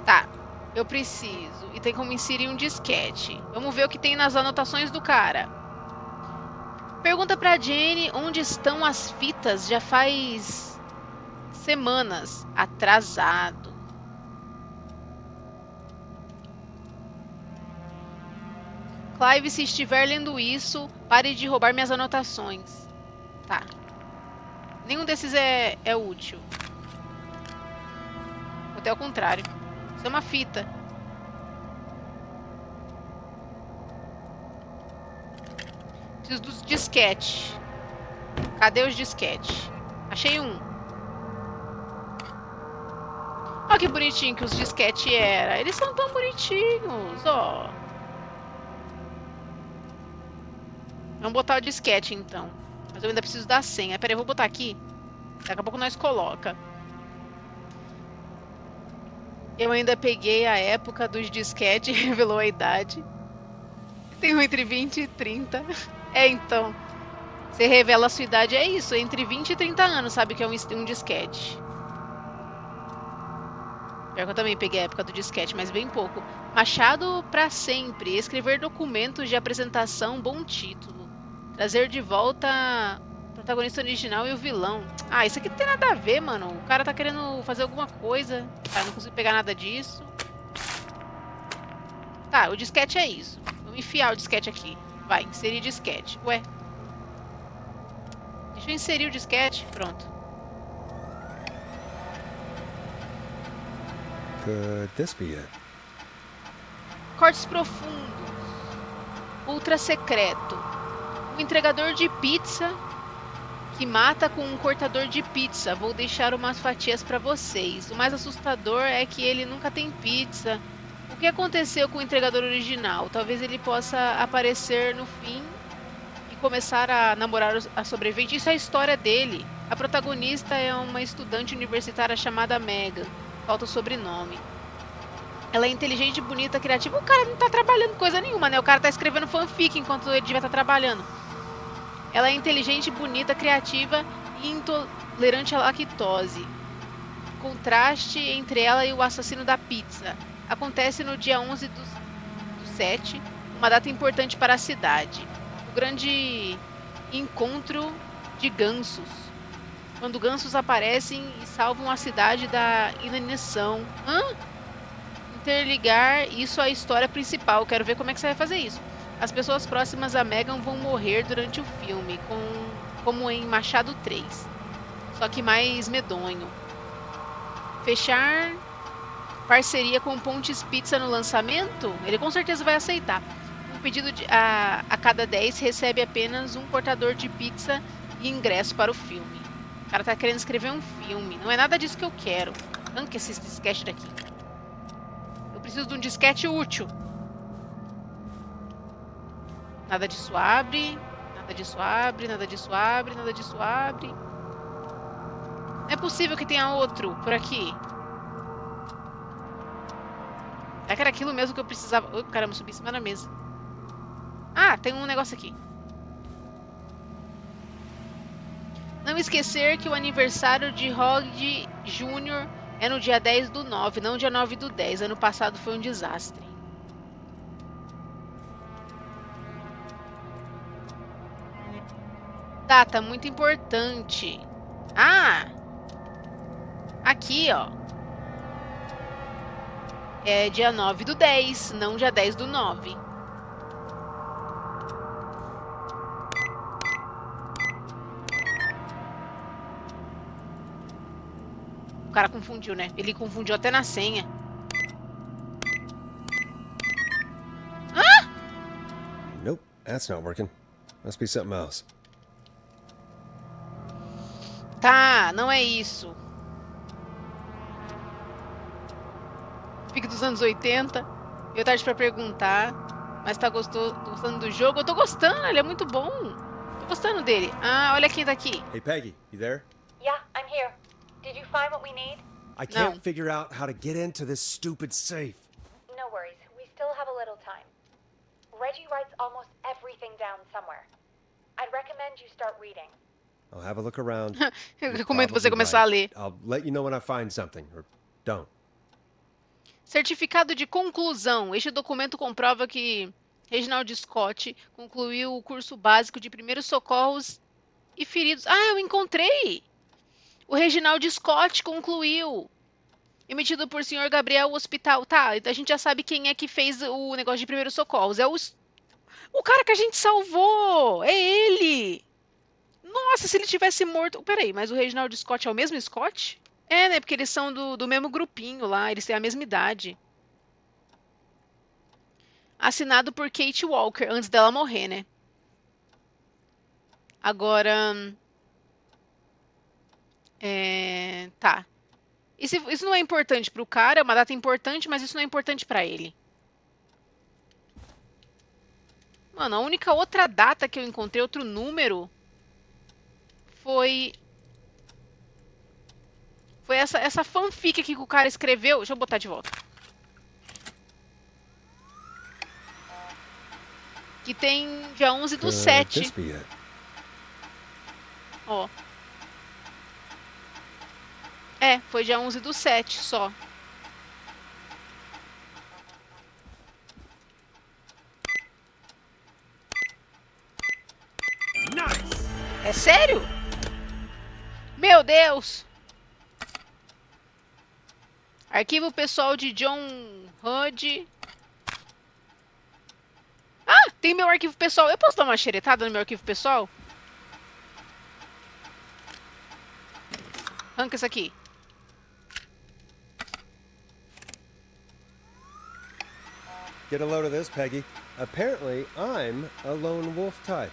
Tá, eu preciso. E tem como inserir um disquete. Vamos ver o que tem nas anotações do cara. Pergunta pra Jenny onde estão as fitas. Já faz semanas. Atrasado. Clive, se estiver lendo isso, pare de roubar minhas anotações. Tá. Nenhum desses é útil. Até ao contrário. Isso é uma fita. Preciso dos disquete. Cadê os disquete? Achei um. Olha que bonitinho que os disquete era. Eles são tão bonitinhos, ó. Vamos botar o disquete, então. Mas eu ainda preciso da senha. Pera aí, eu vou botar aqui. Daqui a pouco nós coloca. Eu ainda peguei a época dos disquete. Revelou a idade. Tenho entre 20 e 30. É, então. Você revela a sua idade. É isso. Entre 20 e 30 anos, sabe que é um disquete. Pior que eu também peguei a época do disquete, mas bem pouco. Machado pra sempre. Escrever documentos de apresentação. Bom título. Trazer de volta o protagonista original e o vilão. Ah, isso aqui não tem nada a ver, mano. O cara tá querendo fazer alguma coisa. Tá, não consigo pegar nada disso. Tá, o disquete é isso. Vamos enfiar o disquete aqui. Vai, inserir disquete. Ué. Deixa eu inserir o disquete. Pronto. Could this be it? Cortes profundos. Ultra secreto. Um entregador de pizza que mata com um cortador de pizza. Vou deixar umas fatias para vocês. O mais assustador é que ele nunca tem pizza. O que aconteceu com o entregador original? Talvez ele possa aparecer no fim e começar a namorar a sobrevivente. Isso é a história dele. A protagonista é uma estudante universitária chamada Megan. Falta o sobrenome. Ela é inteligente, bonita, criativa. O cara não tá trabalhando coisa nenhuma, né? O cara tá escrevendo fanfic enquanto ele devia estar trabalhando. Ela é inteligente, bonita, criativa e intolerante à lactose. Contraste entre ela e o assassino da pizza. Acontece no dia 11 do 7, uma data importante para a cidade. O grande encontro de gansos. Quando gansos aparecem e salvam a cidade da inanição. Interligar isso à história principal. Quero ver como é que você vai fazer isso. As pessoas próximas a Megan vão morrer durante o filme, como em Machado 3. Só que mais medonho. Fechar parceria com Pontes Pizza no lançamento? Ele com certeza vai aceitar. Um pedido a cada 10 recebe apenas um cortador de pizza e ingresso para o filme. O cara tá querendo escrever um filme. Não é nada disso que eu quero. Arranca esse disquete daqui. Eu preciso de um disquete útil. Nada disso abre. Nada disso abre. Nada disso abre. Nada disso abre. Não é possível que tenha outro por aqui. Será que era aquilo mesmo que eu precisava? Oi, caramba, subi em cima da mesa. Ah, tem um negócio aqui. Não esquecer que o aniversário de Rod Jr. é no dia 10/9, não dia 9/10. Ano passado foi um desastre. Data muito importante. Ah! Aqui, ó. É dia 9/10, não dia 10/9. O cara confundiu, né? Ele confundiu até na senha. Nope, that's not working. Must be something else. Tá, não é isso. Fique dos anos 80. Eu tarde pra perguntar. Mas tá gostando do jogo? Eu tô gostando, ele é muito bom. Tô gostando dele. Ah, olha quem tá aqui. Hey, Peggy, you there? Yeah, I'm here. Did you find what we need? I can't No. figure out how to get into this stupid safe. No worries. We still have a little time. Reggie writes almost everything down somewhere. I'd recommend you start reading. I'll have a look around. Eu You're recomendo você probably começar a ler. I'll let you know when I find something, or don't. Certificado de conclusão. Este documento comprova que Reginald Scott concluiu o curso básico de primeiros socorros e feridos. Ah, eu encontrei! O Reginald Scott concluiu. Emitido por senhor Gabriel Hospital. Tá, então a gente já sabe quem é que fez o negócio de primeiros socorros. É o cara que a gente salvou! É ele! Nossa, se ele tivesse morto... Peraí, mas o Reginald Scott é o mesmo Scott? É, né? Porque eles são do mesmo grupinho lá. Eles têm a mesma idade. Assinado por Kate Walker, antes dela morrer, né? Agora... Tá. Isso não é importante pro cara, é uma data importante, mas isso não é importante pra ele. Mano, a única outra data que eu encontrei, outro número, foi essa fanfic aqui que o cara escreveu. Deixa eu botar de volta. Que tem dia 11/7. This be it? Ó. É, foi dia 11/7 só. Nice! É sério? Meu Deus! Arquivo pessoal de John Hood. Ah, tem meu arquivo pessoal. Eu posso dar uma xeretada no meu arquivo pessoal? Arranca isso aqui. Get a load of this, Peggy. Apparently, I'm a lone wolf type.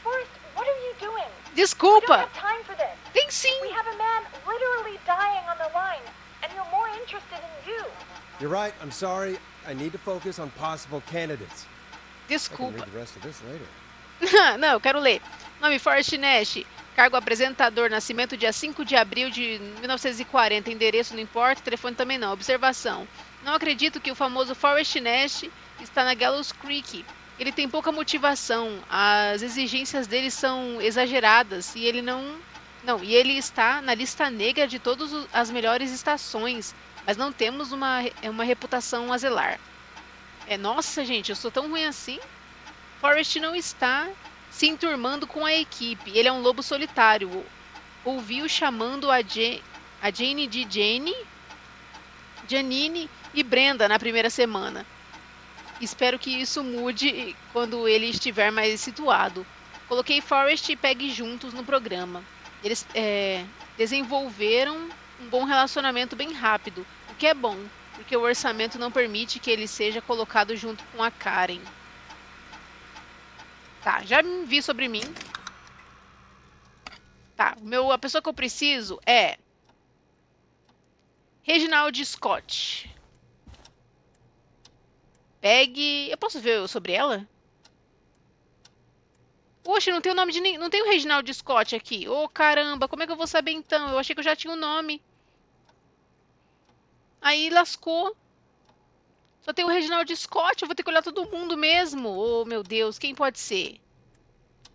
Forrest, what are you doing? We don't Desculpa. have time for this. Tem sim. We have a man literally dying on the line, and you're more interested in you. You're right, I'm sorry. I need to focus on possible candidates. I can Desculpa. read the rest of this later. Não, eu quero ler. Nome Forrest Nash. Cargo apresentador. Nascimento dia 5 de abril de 1940. Endereço não importa. Telefone também não. Observação. Não acredito que o famoso Forrest Nash está na Gallows Creek. Ele tem pouca motivação. As exigências dele são exageradas. E ele não... E ele está na lista negra de todas as melhores estações. Mas não temos uma reputação a zelar. Nossa, gente, eu sou tão ruim assim. Forrest não está se enturmando com a equipe. Ele é um lobo solitário. Ouviu chamando a Jane de Janine e Brenda na primeira semana. Espero que isso mude quando ele estiver mais situado. Coloquei Forrest e Peggy juntos no programa. Eles desenvolveram um bom relacionamento bem rápido, o que é bom, porque o orçamento não permite que ele seja colocado junto com a Karen. Tá, já vi sobre mim. Tá, a pessoa que eu preciso é Reginald Scott. Pegue... Eu posso ver sobre ela? Poxa, não tem o nome de ninguém. Não tem o Reginald Scott aqui. Ô, caramba, como é que eu vou saber então? Eu achei que eu já tinha o nome. Aí lascou. Só tem o Reginald Scott, eu vou ter que olhar todo mundo mesmo. Oh, meu Deus, quem pode ser?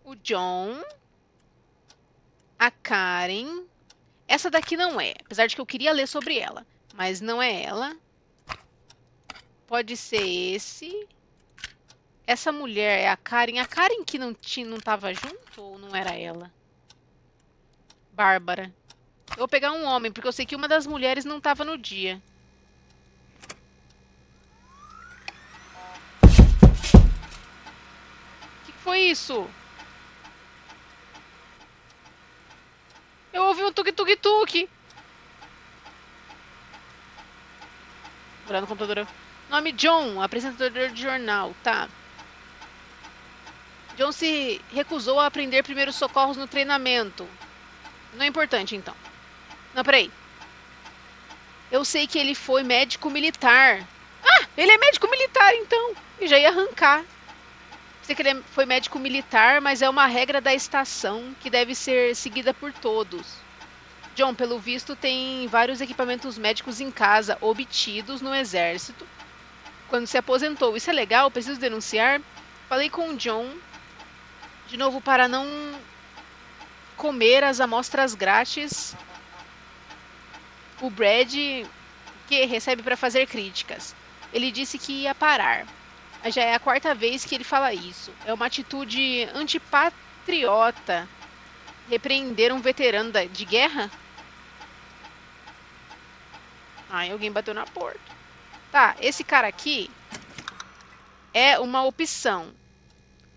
O John. A Karen. Essa daqui não é, apesar de que eu queria ler sobre ela. Mas não é ela. Pode ser esse. Essa mulher é a Karen. A Karen que não tava junto ou não era ela? Bárbara. Eu vou pegar um homem, porque eu sei que uma das mulheres não tava no dia. O que foi isso? Eu ouvi um tuk-tuk-tuk. Vou olhar no computador. Nome John, apresentador de jornal, tá. John se recusou a aprender primeiros socorros no treinamento. Não é importante, então. Não, peraí. Eu sei que ele foi médico militar. Ah, ele é médico militar, então. Eu já ia arrancar. Sei que ele foi médico militar, mas é uma regra da estação que deve ser seguida por todos. John, pelo visto, tem vários equipamentos médicos em casa, obtidos no exército, quando se aposentou. Isso é legal? Preciso denunciar? Falei com o John, de novo, para não comer as amostras grátis. O Brad, que recebe para fazer críticas. Ele disse que ia parar. Já é a 4ª vez que ele fala isso. É uma atitude antipatriota. Repreender um veterano de guerra? Ai, alguém bateu na porta. Tá, esse cara aqui é uma opção.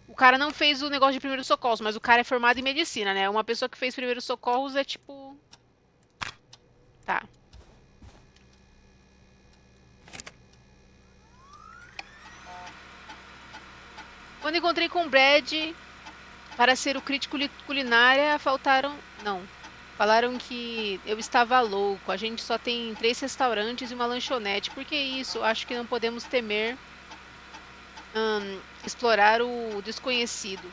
O cara não fez o negócio de primeiros socorros, mas o cara é formado em medicina, né? Uma pessoa que fez primeiros socorros é tipo... Tá. Quando encontrei com o Brad para ser o crítico culinária, faltaram... Não. Falaram que eu estava louco. A gente só tem 3 restaurantes e uma lanchonete. Por que isso? Acho que não podemos temer explorar o desconhecido.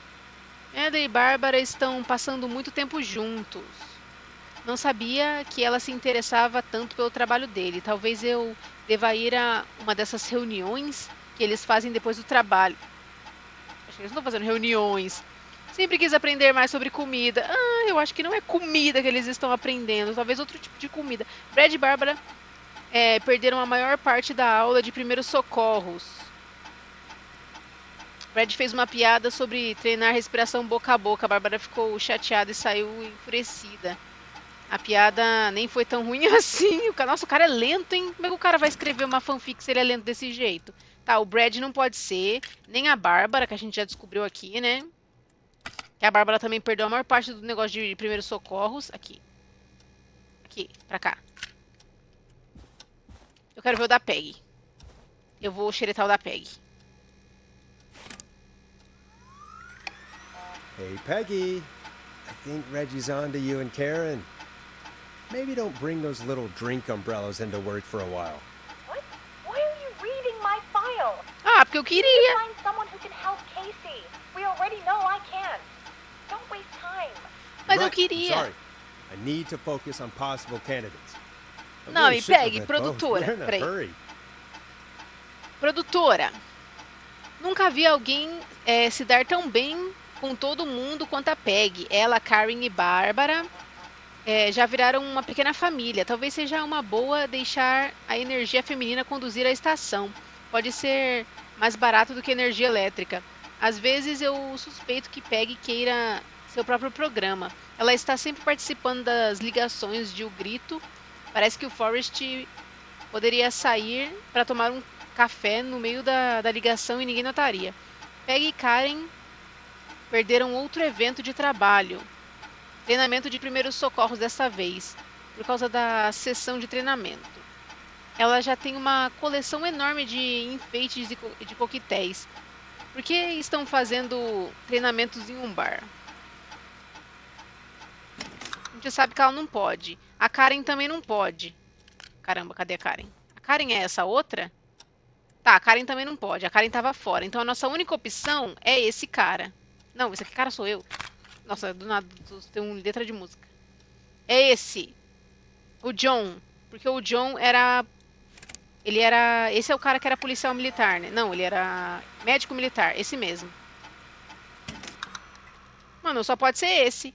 Eda e Bárbara estão passando muito tempo juntos. Não sabia que ela se interessava tanto pelo trabalho dele. Talvez eu deva ir a uma dessas reuniões que eles fazem depois do trabalho. Acho que eles não estão fazendo reuniões. Sempre quis aprender mais sobre comida. Ah, eu acho que não é comida que eles estão aprendendo. Talvez outro tipo de comida. Brad e Bárbara perderam a maior parte da aula de primeiros socorros. Brad fez uma piada sobre treinar respiração boca a boca. A Bárbara ficou chateada e saiu enfurecida. A piada nem foi tão ruim assim. Nossa, o cara é lento, hein? Como é que o cara vai escrever uma fanfic se ele é lento desse jeito? Tá, o Brad não pode ser. Nem a Bárbara, que a gente já descobriu aqui, né? Que a Bárbara também perdeu a maior parte do negócio de primeiros socorros. Aqui. Aqui, pra cá. Eu quero ver o da Peg. Eu vou xeretar o da Peg. Hey, Peggy. I think Reggie's on to you and Karen. Maybe don't bring those little drink umbrellas into work for a while. What? Why are you reading my file? Ah, porque eu queria. Find someone who can help Casey. We already know I can. Don't waste time. Mas eu Right, I'm queria. sorry. I need to focus on possible candidates. I Não, really e shouldn't have Peg, read both. produtora. We're in a Peraí. hurry. Produtora. Nunca vi alguém se dar tão bem com todo mundo quanto a Peg. Ela, Karen e Bárbara já viraram uma pequena família. Talvez seja uma boa deixar a energia feminina conduzir a estação. Pode ser mais barato do que energia elétrica. Às vezes eu suspeito que Peg queira seu próprio programa. Ela está sempre participando das ligações de O Grito. Parece que o Forrest poderia sair para tomar um café no meio da ligação e ninguém notaria. Peg e Karen perderam outro evento de trabalho. Treinamento de primeiros socorros dessa vez, por causa da sessão de treinamento. Ela já tem uma coleção enorme de enfeites e de coquetéis. Por que estão fazendo treinamentos em um bar? A gente sabe que ela não pode. A Karen também não pode. Caramba, cadê a Karen? A Karen é essa outra? Tá, a Karen também não pode. A Karen tava fora. Então a nossa única opção é esse cara. Não, esse aqui cara sou eu. Nossa, do nada tem uma letra de música. É esse. O John. Porque o John era Ele era... Esse é o cara que era policial militar, né? Não, ele era médico militar. Esse mesmo. Mano, só pode ser esse.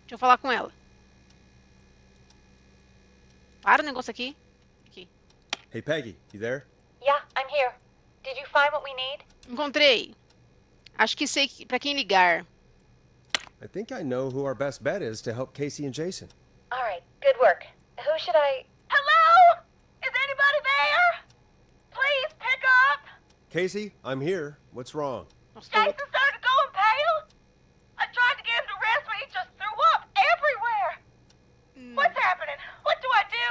Deixa eu falar com ela. Para o negócio aqui. Aqui. Hey, Peggy, you there? Yeah, I'm here. Did you find what we need? Encontrei. Acho que sei pra quem ligar. I think I know who our best bet is to help Casey and Jason. All right, good work. Who should I... Hello? Is anybody there? Please pick up. Casey, I'm here. What's wrong? Nossa, Jason started going pale. I tried to get him to rest, but he just threw up everywhere. What's happening? What do I do?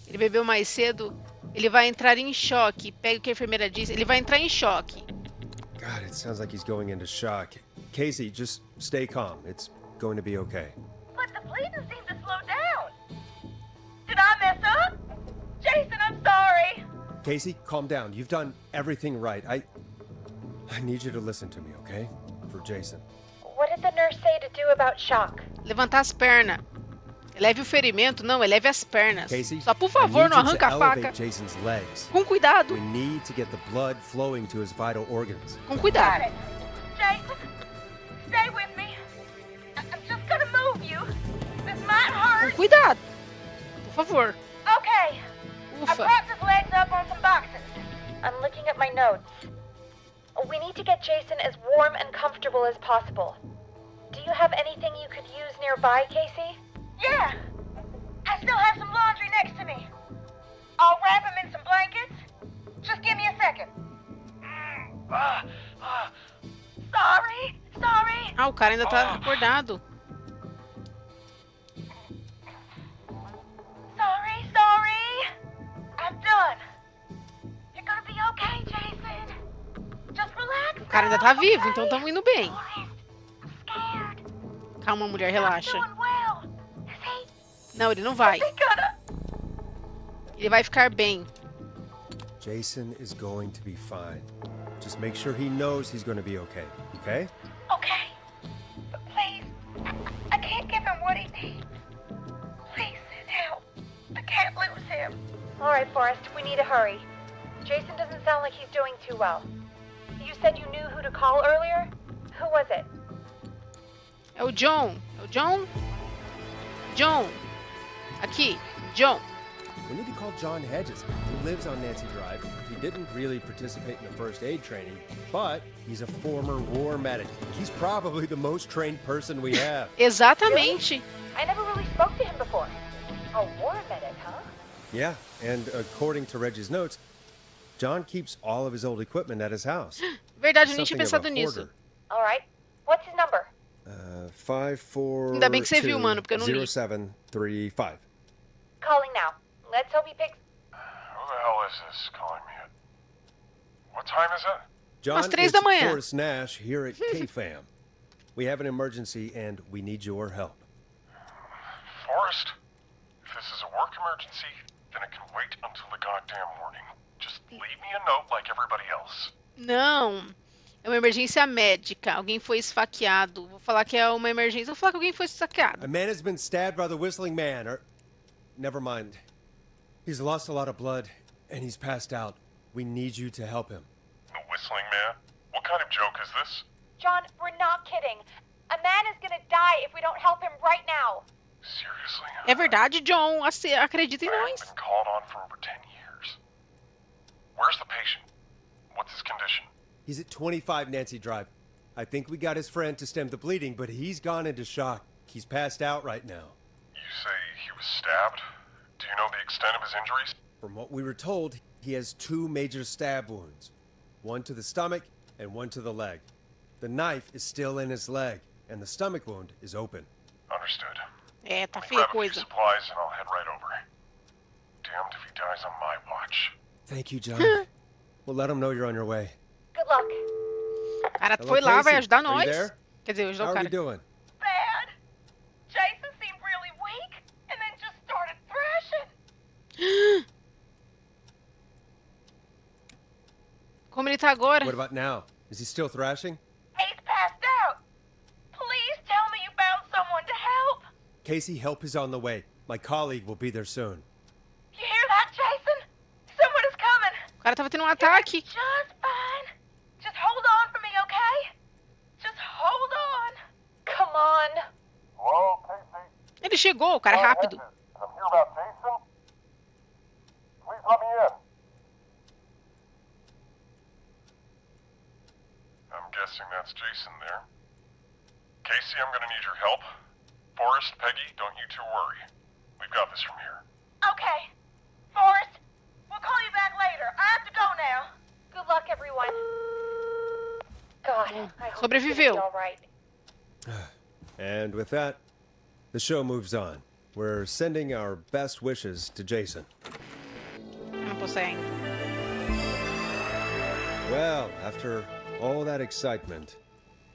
Ele bebeu mais cedo. Ele vai entrar em choque. Pega o que a enfermeira disse. Ele vai entrar em choque. God, it sounds like he's going into shock. Casey, just stay calm. It's going to be okay. But the bleeding seemed to slow down. Did I mess up? Jason, I'm sorry. Casey, calm down. You've done everything right. I need you to listen to me, okay? For Jason. What did the nurse say to do about shock? Levantar as pernas. Eleve o ferimento. Não, eleve as pernas. Casey, Só por I favor, need não you to arranca a faca. elevate Jason's legs. Com cuidado. We need to get the blood flowing to his vital organs. Com cuidado. Jason, stay with me. I'm just gonna move you. This might hurt. Com cuidado. Por favor. Okay. I Ufa. propped his legs up on some boxes. I'm looking at my notes. We need to get Jason as warm and comfortable as possible. Do you have anything you could use nearby, Casey? Yeah. I still have some laundry next to me. I'll wrap him in some blankets. Just give me a second. Sorry. Ah, o cara ainda tá acordado. Sorry. I'm done. You're gonna be okay, Jason. Just relax. O cara ainda tá vivo, então estamos indo bem. I'm scared. Calma, mulher, relaxa. Doing well. Is he? Não, ele não vai. Is he gonna? Ele vai ficar bem. Jason is going to be fine. Just make sure he knows he's going to be okay, okay? Okay. But please, I can't give him what he needs. Please send help. I can't lose him. All right, Forrest, we need to hurry. Jason doesn't sound like he's doing too well. You said you knew who to call earlier? Who was it? É o John. É o John? John. Aqui. John. We need to call John Hedges. He lives on Nancy Drive. He didn't really participate in the first aid training, but he's a former war medic. He's probably the most trained person we have. Exatamente. I never really spoke to him before. A war medic, huh? Yeah, and according to Reggie's notes, John keeps all of his old equipment at his house. Verdade, eu nem tinha Something of pensado a nisso. hoarder. All right. What's his number? 542 Ainda bem que você viu, mano, porque eu não li. 0735. Calling now. Let's hope he picks. Who the hell is this calling me at? What time is it? John, Umas 3 it's da manhã. Forrest Nash here at KFAM. We have an emergency and we need your help. Forrest? If this is a work emergency, then it can wait until the goddamn morning. Just leave me a note like everybody else. Não. É uma emergência médica. Alguém foi esfaqueado. Vou falar que é uma emergência. Vou falar que alguém foi esfaqueado. A man has been stabbed by the Whistling Man, or... Never mind. He's lost a lot of blood, and he's passed out. We need you to help him. The Whistling Man? What kind of joke is this? John, we're not kidding. A man is gonna die if we don't help him right now. Seriously? É verdade, John. Acredita em I nós. haven't been called on for over 10 years. Where's the patient? What's his condition? He's at 25 Nancy Drive. I think we got his friend to stem the bleeding, but he's gone into shock. He's passed out right now. You say he was stabbed? Do you know the extent of his injuries? From what we were told, he has 2 major stab wounds. One to the stomach and one to the leg. The knife is still in his leg, and the stomach wound is open. Understood. É, tá Let me feia a grab a few coisa. supplies and I'll head right over. Damned if he dies on my watch. Thank you, John. We'll let him know you're on your way. Good luck. O cara Hello, foi lá, vai Casey. ajudar Are you nós. there? Quer dizer, ajudar How o are we cara. doing? Bad. Jason seemed really weak and then just started thrashing. Como ele tá agora? What about now? Is he still thrashing? He's passed out. Please tell me you found someone to help. Casey, help is on the way. My colleague will be there soon. You hear that, cara tava tendo um ataque. Just fine. Just hold on for me, okay? Just hold on. Come on. Hello, Casey? Ele chegou, o cara é rápido. I'm here about Jason. Please let me in. I'm guessing that's Jason there. Casey, I'm gonna need your help. Forrest, Peggy, don't you two worry. We've got this from here. Okay. Forrest, we'll call you back later. I have to go now. Good luck, everyone. God, I hope it's gonna be Sobreviveu. all right. And with that, the show moves on. We're sending our best wishes to Jason. Não consegue. Well, after all that excitement,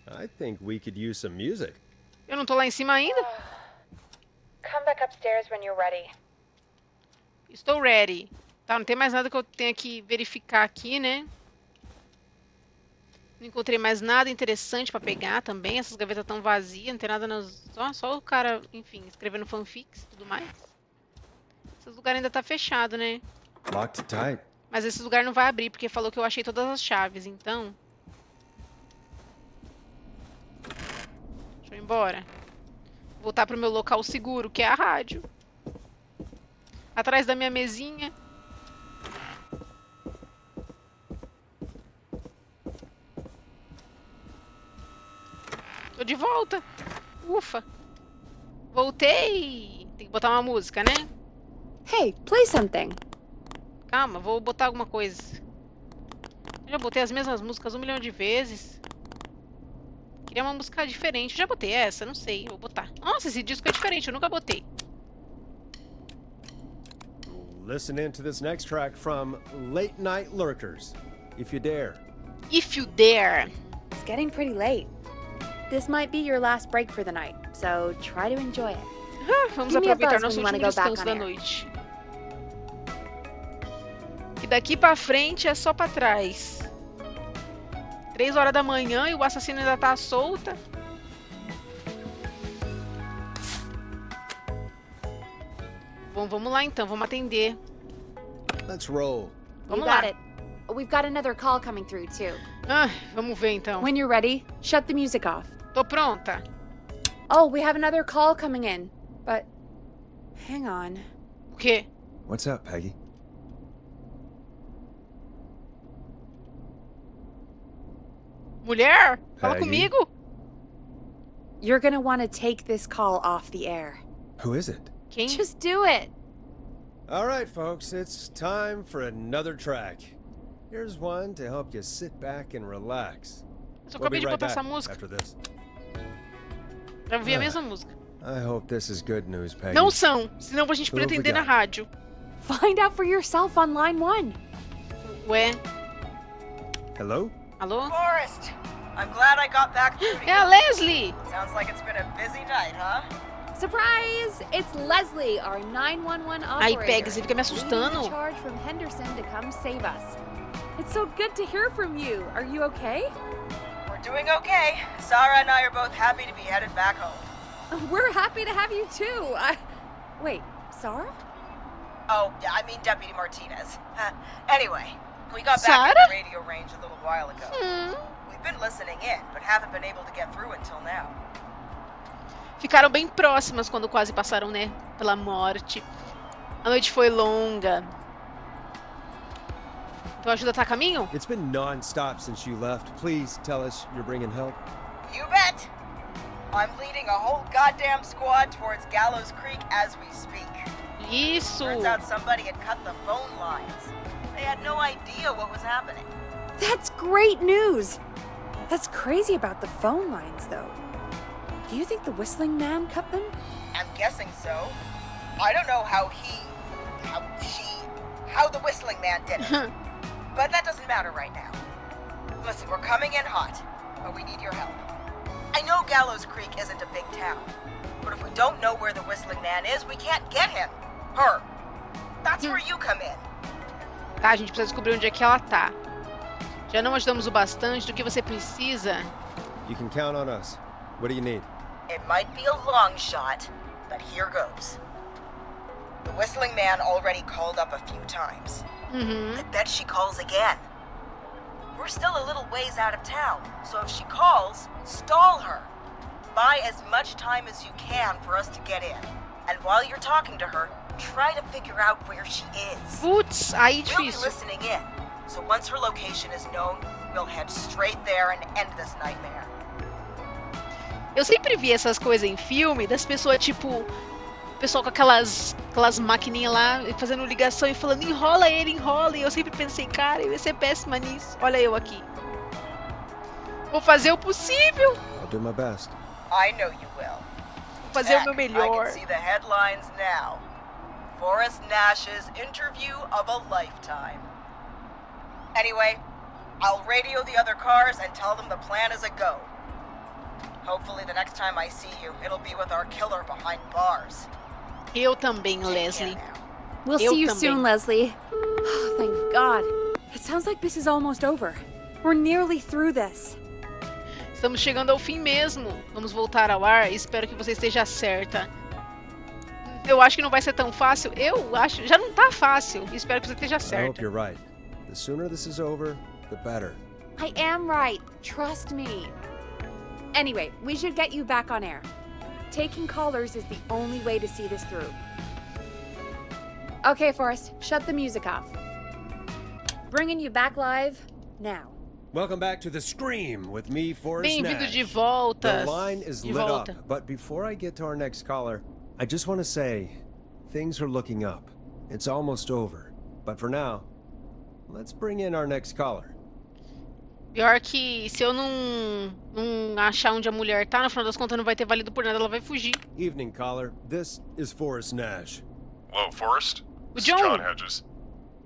I think we could use some music. Eu não tô lá em cima ainda? Come back upstairs when you're ready. Estou ready. Tá, não tem mais nada que eu tenha que verificar aqui, né? Não encontrei mais nada interessante pra pegar também. Essas gavetas estão vazias, não tem nada nas... Só o cara, enfim, escrevendo fanfics e tudo mais. Esse lugar ainda tá fechado, né? Locked tight. Mas esse lugar não vai abrir, porque falou que eu achei todas as chaves, então... Deixa eu ir embora. Voltar pro meu local seguro, que é a rádio. Atrás da minha mesinha. Tô de volta. Ufa. Voltei. Tem que botar uma música, né? Hey, play something. Calma, vou botar alguma coisa. Eu já botei as mesmas músicas 1 milhão de vezes. Queria uma música diferente. Eu já botei essa? Não sei. Vou botar. Nossa, esse disco é diferente. Eu nunca botei. Listen in to this next track from Late Night Lurkers, If You Dare. If You Dare. It's getting pretty late. This might be your last break for the night, so try to enjoy it. Vamos Give me a aproveitar buzz nosso when you último wanna go back descanso on da air. noite. E daqui pra frente é só pra trás. 3 horas da manhã e o assassino ainda tá solta. Bom, vamos lá então, vamos atender. Let's roll. You Vamos got lá. it. We've got another call coming through, too. Vamos ver então. When you're ready, shut the music off. Tô pronta. Oh, we have another call coming in. But, hang on. O quê? What's up, Peggy? Mulher? Fala Peggy? comigo. You're gonna want to take this call off the air. Who is it? Quem? Just do it. All right, folks, it's time for another track. Here's one to help you sit back and relax. Eu só We'll be acabei de right botar back essa música. after this. Pra ouvir a mesma música. I hope this is good news, Peggy. Não são, senão a gente podia Who atender na forgot? rádio. Find out for yourself on line 1. Ué, Hello? alô? Forrest, I'm glad I got back through to É a you. Leslie! Sounds like it's been a busy night, huh? Surprise! It's Leslie, our 911 Ai, operator. Peg, você fica me leading assustando. the charge from Henderson to come save us. It's so good to hear from you. Are you okay? We're doing okay. Sarah and I are both happy to be headed back home. We're happy to have you too. Wait, Sarah? Oh, yeah, I mean Deputy Martinez. Anyway, we got back Sarah? in the radio range a little while ago. Hum. We've been listening in, but haven't been able to get through until now. Ficaram bem próximas quando quase passaram, né? Pela morte. A noite foi longa. Então a ajuda tá a caminho? It's been non-stop since you left. Please tell us you're bringing help. You bet! I'm leading a whole goddamn squad towards Gallows Creek as we speak. Isso! Turns out somebody had cut the phone lines. They had no idea what was happening. That's great news. That's crazy about the phone lines, though. Do you think the whistling man cut them? I'm guessing so. I don't know how the whistling man did it. But that doesn't matter right now. Listen, we're coming in hot, but we need your help. I know Gallows Creek isn't a big town, but if we don't know where the whistling man is, we can't get him. Her. That's where you come in. Tá, a gente precisa descobrir onde é que ela tá. Já não ajudamos o bastante. Do que você precisa? You can count on us. What do you need? It might be a long shot, but here goes. The whistling man already called up a few times. I bet she calls again. We're still a little ways out of town, so if she calls, stall her. Buy as much time as you can for us to get in. And while you're talking to her, try to figure out where she is. Putz, aí We'll be difícil. listening in, so once her location is known, we'll head straight there and end this nightmare. Eu sempre vi essas coisas em filme, das pessoas, tipo, o pessoal com aquelas maquininhas lá, fazendo ligação e falando, enrola ele, enrola. E eu sempre pensei, cara, eu ia ser péssima nisso. Olha eu aqui. Vou fazer o possível. I'll do my best. I know you will. Vou fazer o meu I melhor. can see the headlines now. Forrest Nash's interview of a lifetime. Anyway, I'll radio the other cars and tell them the plan is a go. Hopefully the next time I see you, it'll be with our killer behind bars. Eu também, Take Leslie. care now. We'll Eu see you também. soon, Leslie. Thank God. It sounds like this is almost over. We're nearly through this. Estamos chegando ao fim mesmo. Vamos voltar ao ar. Espero que você esteja certa. Eu acho que não vai ser tão fácil. Eu acho. Já não tá fácil. Espero que você esteja I hope certa. you're right. The sooner this is over, the better. I am right. Trust me. Anyway, we should get you back on air. Taking callers is the only way to see this through. Okay, Forrest, shut the music off. Bringing you back live now. Welcome back to The Scream with me, Forrest Bem-vindo Nash. de volta. The line is De lit volta. up, but before I get to our next caller, I just want to say, things are looking up. It's almost over. But for now, let's bring in our next caller. Pior que se eu não achar onde a mulher tá, no final das contas não vai ter valido por nada, ela vai fugir. Evening, caller. This is Forrest Nash. Hello, Forrest. This is John. John Hedges.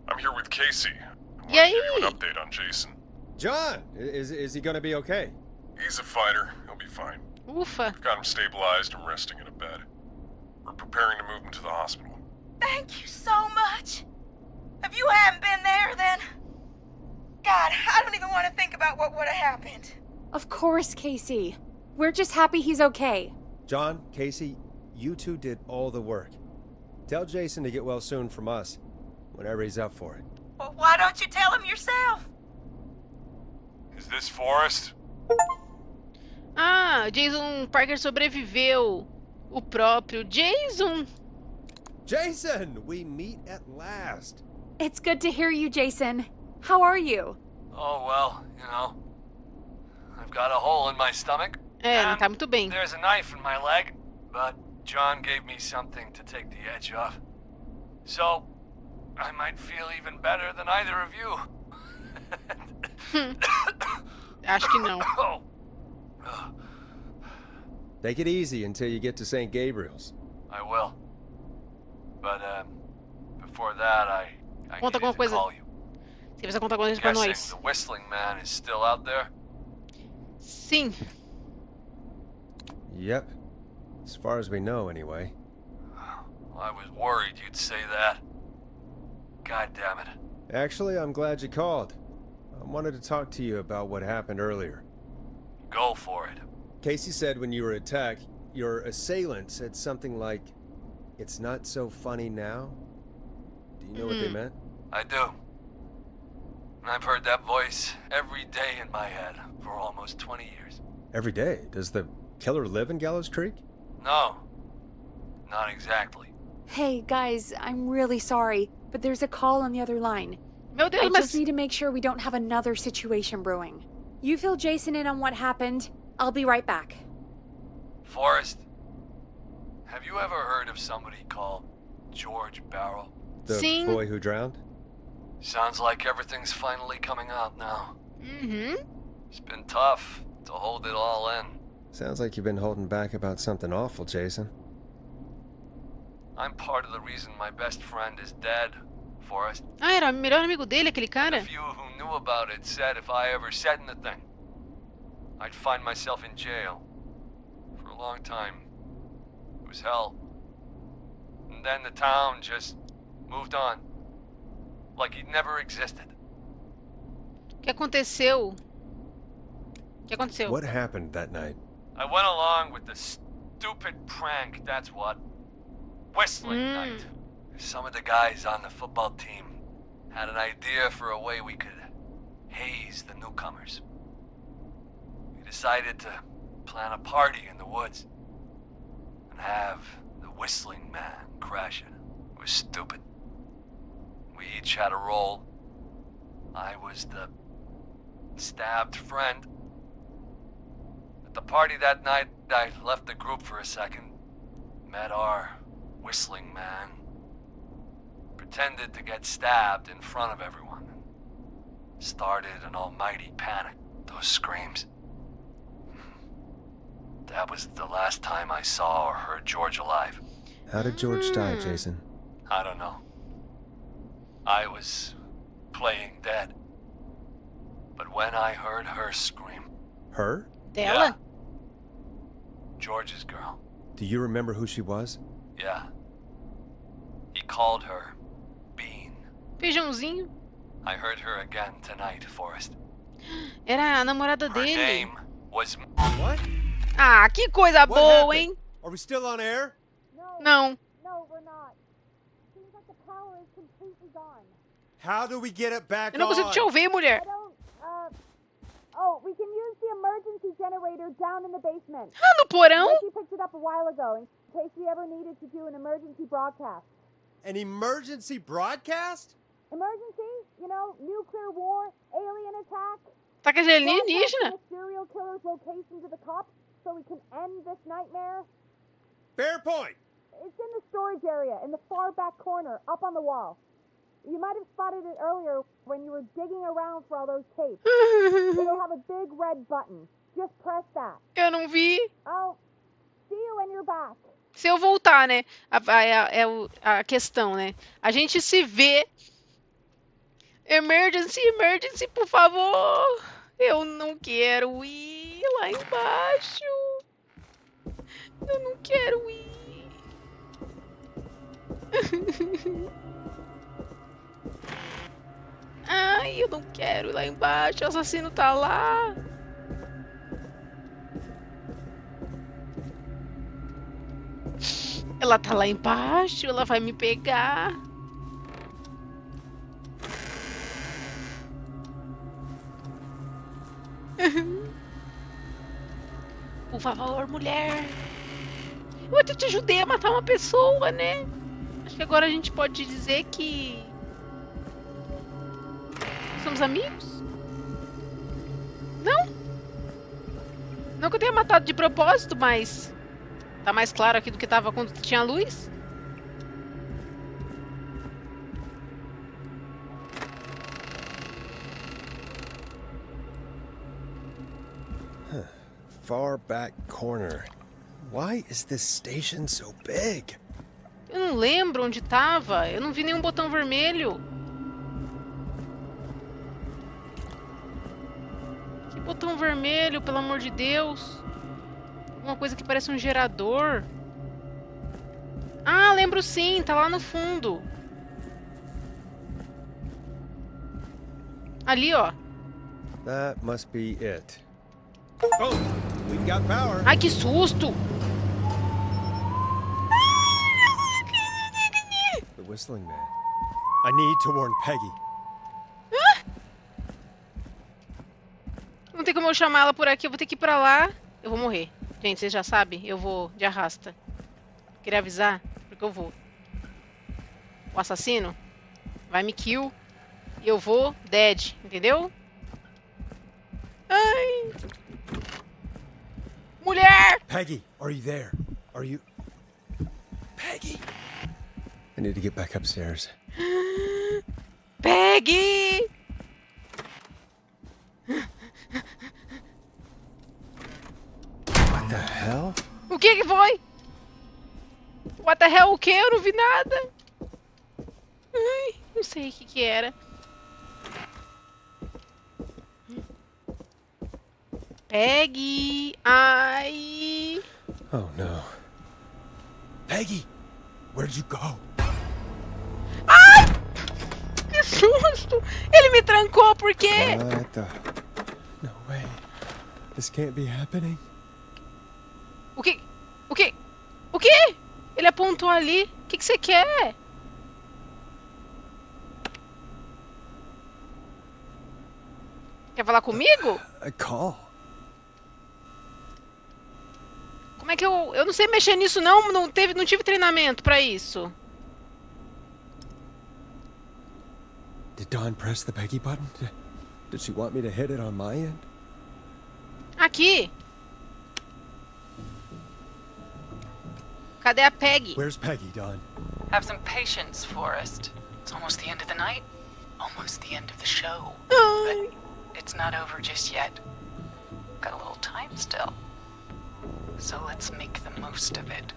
I'm here with Casey. I E want to give you aí? an update on Jason. John, is he going to be okay? He's a fighter. He'll be fine. Ufa. We've got him stabilized and resting in a bed. We're preparing to move him to the hospital. Thank you so much. If you hadn't been there, then... God, I don't even want to think about what would have happened. Of course, Casey. We're just happy he's okay. John, Casey, you two did all the work. Tell Jason to get well soon from us, whenever he's up for it. Well, why don't you tell him yourself? Is this Forrest? Ah, Jason Parker sobreviveu. O próprio Jason. Jason, we meet at last. It's good to hear you, Jason. How are you? Oh, well, you know, I've got a hole in my stomach. É, não and tá muito bem. There's a knife in my leg, but John gave me something to take the edge off. So, I might feel even better than either of you. Acho que não. Oh. Take it easy until you get to St. Gabriel's. I will. But, before that, I Conta needed alguma to coisa. call you. Você precisa contar alguma coisa pra Guessing nós. the whistling man is still out there? Sim. Yep. As far as we know, anyway. I was worried you'd say that. God damn it. Actually, I'm glad you called. I wanted to talk to you about what happened earlier. Go for it. Casey said when you were attacked, your assailant said something like, "It's not so funny now." Do you know what they meant? I do. And I've heard that voice every day in my head for almost 20 years. Every day. Does the killer live in Gallows Creek? No, not exactly. Hey, guys, I'm really sorry, but there's a call on the other line. Meu I Deus, mas... just need to make sure we don't have another situation brewing. You fill Jason in on what happened. I'll be right back. Forrest, have you ever heard of somebody called George Barrow? The Sim. boy who drowned? Sounds like everything's finally coming out now. Uhum. It's been tough to hold it all in. Sounds like you've been holding back about something awful, Jason. I'm part of the reason my best friend is dead, Forrest. Ah, era o melhor amigo dele, aquele The cara? few who knew about it said if I ever said anything, I'd find myself in jail. For a long time. It was hell. And then the town just moved on. Like he'd never existed. O que aconteceu? O que aconteceu? What happened that night? I went along with the stupid prank, that's what. Whistling night. Some of the guys on the football team had an idea for a way we could haze the newcomers. We decided to plan a party in the woods and have the whistling man crash it. It was stupid. We each had a role. I was the stabbed friend. At the party that night, I left the group for a second, met our whistling man, pretended to get stabbed in front of everyone, started an almighty panic. Those screams. That was the last time I saw or heard George alive. How did George die, Jason? I don't know. I was playing dead. But when I heard her scream... Her? Dela? Yeah. George's girl. Do you remember who she was? Yeah. He called her Bean. Feijãozinho. I heard her again tonight, Forrest. Era a namorada Her dele. name was... What? Ah, que coisa What boa, happened? hein? Are we still on air? Não. No, we're not. Seems like the power is completely gone. How do we get it back Eu não consigo te on? ouvir, mulher. Oh, we can use the emergency generator down in the basement. Ah, no porão? She picked it up a while ago in case we ever needed to do an emergency broadcast. An emergency broadcast? Emergency? You know, nuclear war, alien attack. Ataque de alienígena? Broadcasting the serial killer's location to the cops so we can end this nightmare. Fair point. It's in the storage area in the far back corner, up on the wall. You might have spotted it earlier when you were digging around for all those tapes. It'll have a big red button. Just press that. Eu não vi. I'll see you when you're back. Se eu voltar, né? A questão, né? A gente se vê. Emergency, emergency, por favor. Eu não quero ir lá embaixo. Eu não quero ir. Ai, eu não quero ir lá embaixo. O assassino tá lá. Ela tá lá embaixo. Ela vai me pegar. Por favor, mulher. Eu até te ajudei a matar uma pessoa, né? Acho que agora a gente pode dizer que somos amigos? Não? Não que eu tenha matado de propósito, mas tá mais claro aqui do que tava quando tinha luz. Far back corner. Why is this station so big? Eu não lembro onde tava. Eu não vi nenhum botão vermelho. Que botão vermelho, pelo amor de Deus? Uma coisa que parece um gerador. Ah, lembro sim, tá lá no fundo. Ali, ó. That must be it. Oh, we've got power. Ai, que susto! The whistling man. I need to warn Peggy. Não tem como eu chamar ela por aqui, eu vou ter que ir pra lá. Eu vou morrer. Gente, vocês já sabem, eu vou de arrasta. Queria avisar, porque eu vou. O assassino vai me kill e eu vou dead, entendeu? Ai! Mulher! Peggy, are you there? Are you... Peggy! I need to get back upstairs. Peggy! What the hell? O que foi? What the hell, o que? Eu não vi nada. Ai, não sei o que era. Peggy! Ai! Oh no. Peggy! Where'd you go? Ai! Que susto! Ele me trancou, por quê? What the... No way. This can't be happening. O que? O que? O que? Ele apontou ali. O que você quer? Quer falar comigo? A call. Como é que eu não sei mexer nisso não, não tive treinamento pra isso. Did Dawn press the Peggy button? Did she want me to hit it on my end? Aqui. Cadê a Peggy? Where's Peggy, Dawn? Have some patience, Forrest. It's almost the end of the night. Almost the end of the show. Ai. But it's not over just yet. Got a little time still. So let's make the most of it.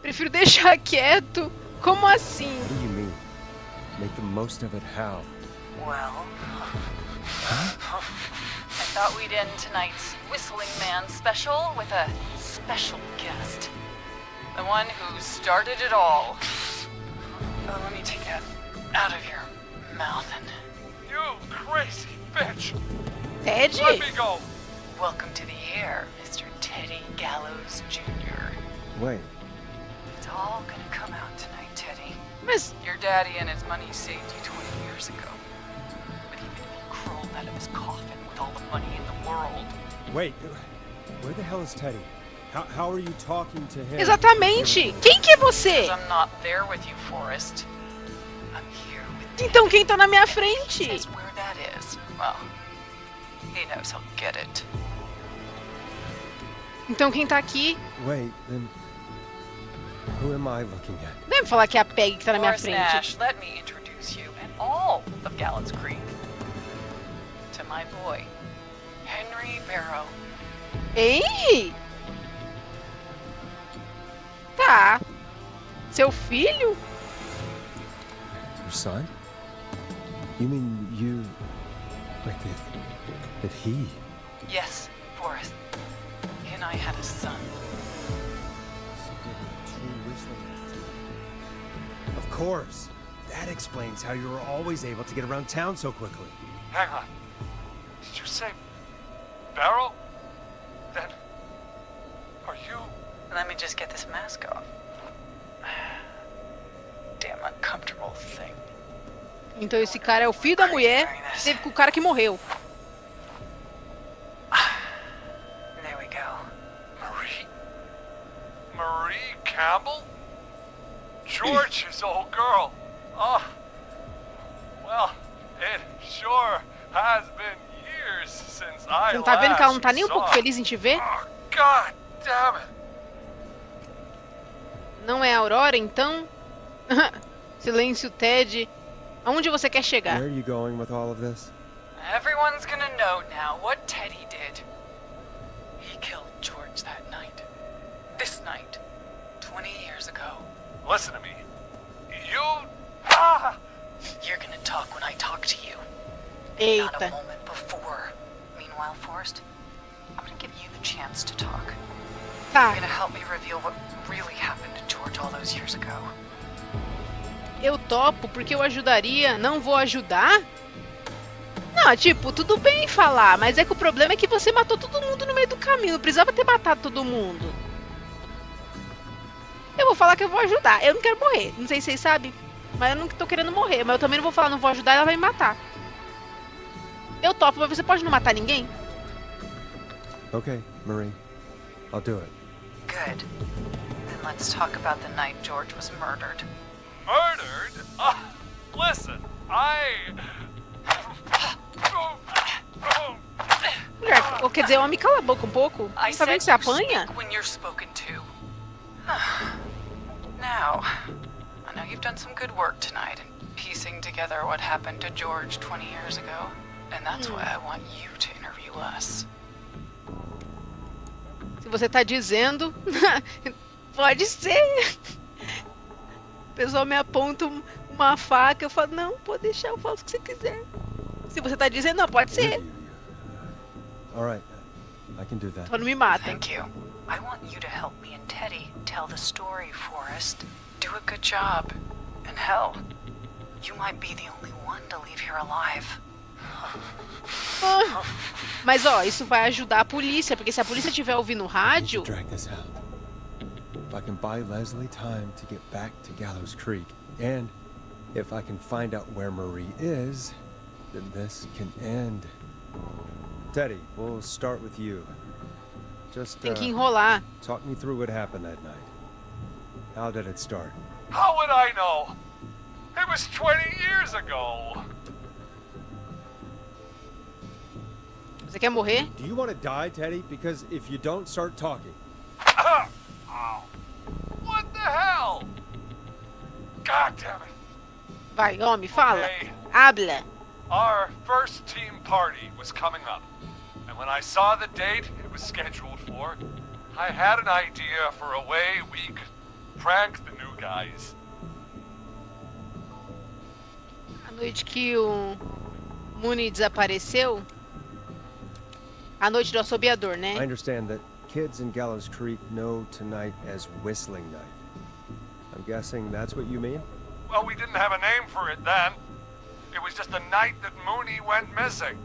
Prefiro deixar quieto. Como assim? What do you mean? Make the most of it how? Well, I thought we'd end tonight's Whistling Man special with a special guest. The one who started it all. Oh, let me take that out of your mouth and... You crazy bitch! Ted? Let me go! Welcome to the air, Mr. Teddy Gallows Jr. Wait, It's all gonna come out tonight, Teddy. Mas Your daddy and his money saved you 20 years ago. But even if he crawled out of his coffin with all the money in the world... wait. Where the hell is Teddy? How are you talking to him? exatamente. Quem que é você? Because I'm not there with you, Forrest. I'm here with Teddy. Então quem tá na minha He frente? says where that is. Well, he knows he'll get it. Então quem tá aqui? Wait, then who am I looking at? Não deve falar que é a Peggy que tá na minha Forrest frente. Nash, let me introduce you and all of Gallows Creek to my boy, Henry Barrow. Ei! Tá. Seu filho? Your son? You mean you... Wait, did he... Yes, Forrest. He and I had a son. Of course. That explains how you were always able to get around town so quickly. Hang on. Did you say Barrow? Then are you? Let me just get this mask off. Damn uncomfortable thing. Então esse cara é o filho da mulher que teve com o cara que morreu. There we go. Marie Campbell? George's old girl. Oh. Well, it sure has been years since I Você não tá vendo que ela não tá last nem um pouco saw. feliz em te ver? Oh, God damn it. Não é a Aurora, então? Silêncio, Ted. Aonde você quer chegar? Where are you going with all of this? Everyone's gonna know now what Teddy did. He killed George that night. This night. 20 years ago. Listen to me. You... Ah! You're gonna talk when I talk to you. Not a Eita. moment before. Meanwhile, Forrest, I'm gonna give you the chance to talk. Tá, You're gonna help me reveal what really happened to George all those years ago. eu topo porque eu ajudaria. Não vou ajudar? Não, tipo, tudo bem falar, mas é que o problema é que você matou todo mundo no meio do caminho. Não precisava ter matado todo mundo. Eu vou falar que eu vou ajudar. Eu não quero morrer. Não sei se vocês sabem, mas eu não tô querendo morrer. Mas eu também não vou falar, não vou ajudar, ela vai me matar. Eu topo, mas você pode não matar ninguém? Okay, Marie. I'll do it. Good. Then let's talk about the night George was murdered. Murdered? Listen, Ou quer dizer, homem, cala a boca um pouco. I Você tá vendo said que você you apanha? speak when you're spoken to. Now, I know you've done some good work tonight in piecing together what happened to George 20 years ago, and that's why I want you to interview us. Se você tá dizendo, pode ser. O pessoal me aponta uma faca, eu falo, não, pode deixar, eu faço o que você quiser. Se você tá dizendo, não, pode ser. All right, I can do that. Só não me mata. Thank you. I want you to help me and Teddy tell the story, Forrest. Do a good job. And hell, you might be the only one to leave here alive. Ah, mas ó, isso vai ajudar a polícia, porque se a polícia estiver ouvindo o rádio, Drag this out. If I can buy Leslie time to get back to Gallows Creek, and if I can find out where Marie is, then this can end. Teddy, we'll start with you. Just Tem que enrolar. talk me through what happened that night. How did it start? How would I know? It was 20 years ago. Você quer morrer? Do you want to die, Teddy? Because if you don't start talking... What the hell? God damn it. Vai, homem, fala. Okay. Habla. Our first team party was coming up. And when I saw the date it was scheduled for, I had an idea for a way we could prank the new guys. A noite que o Mooney desapareceu. A noite do assobiador, I né? understand that kids in Gallows Creek know tonight as Whistling Night. I'm guessing that's what you mean? Well, we didn't have a name for it then. It was just the night that Mooney went missing.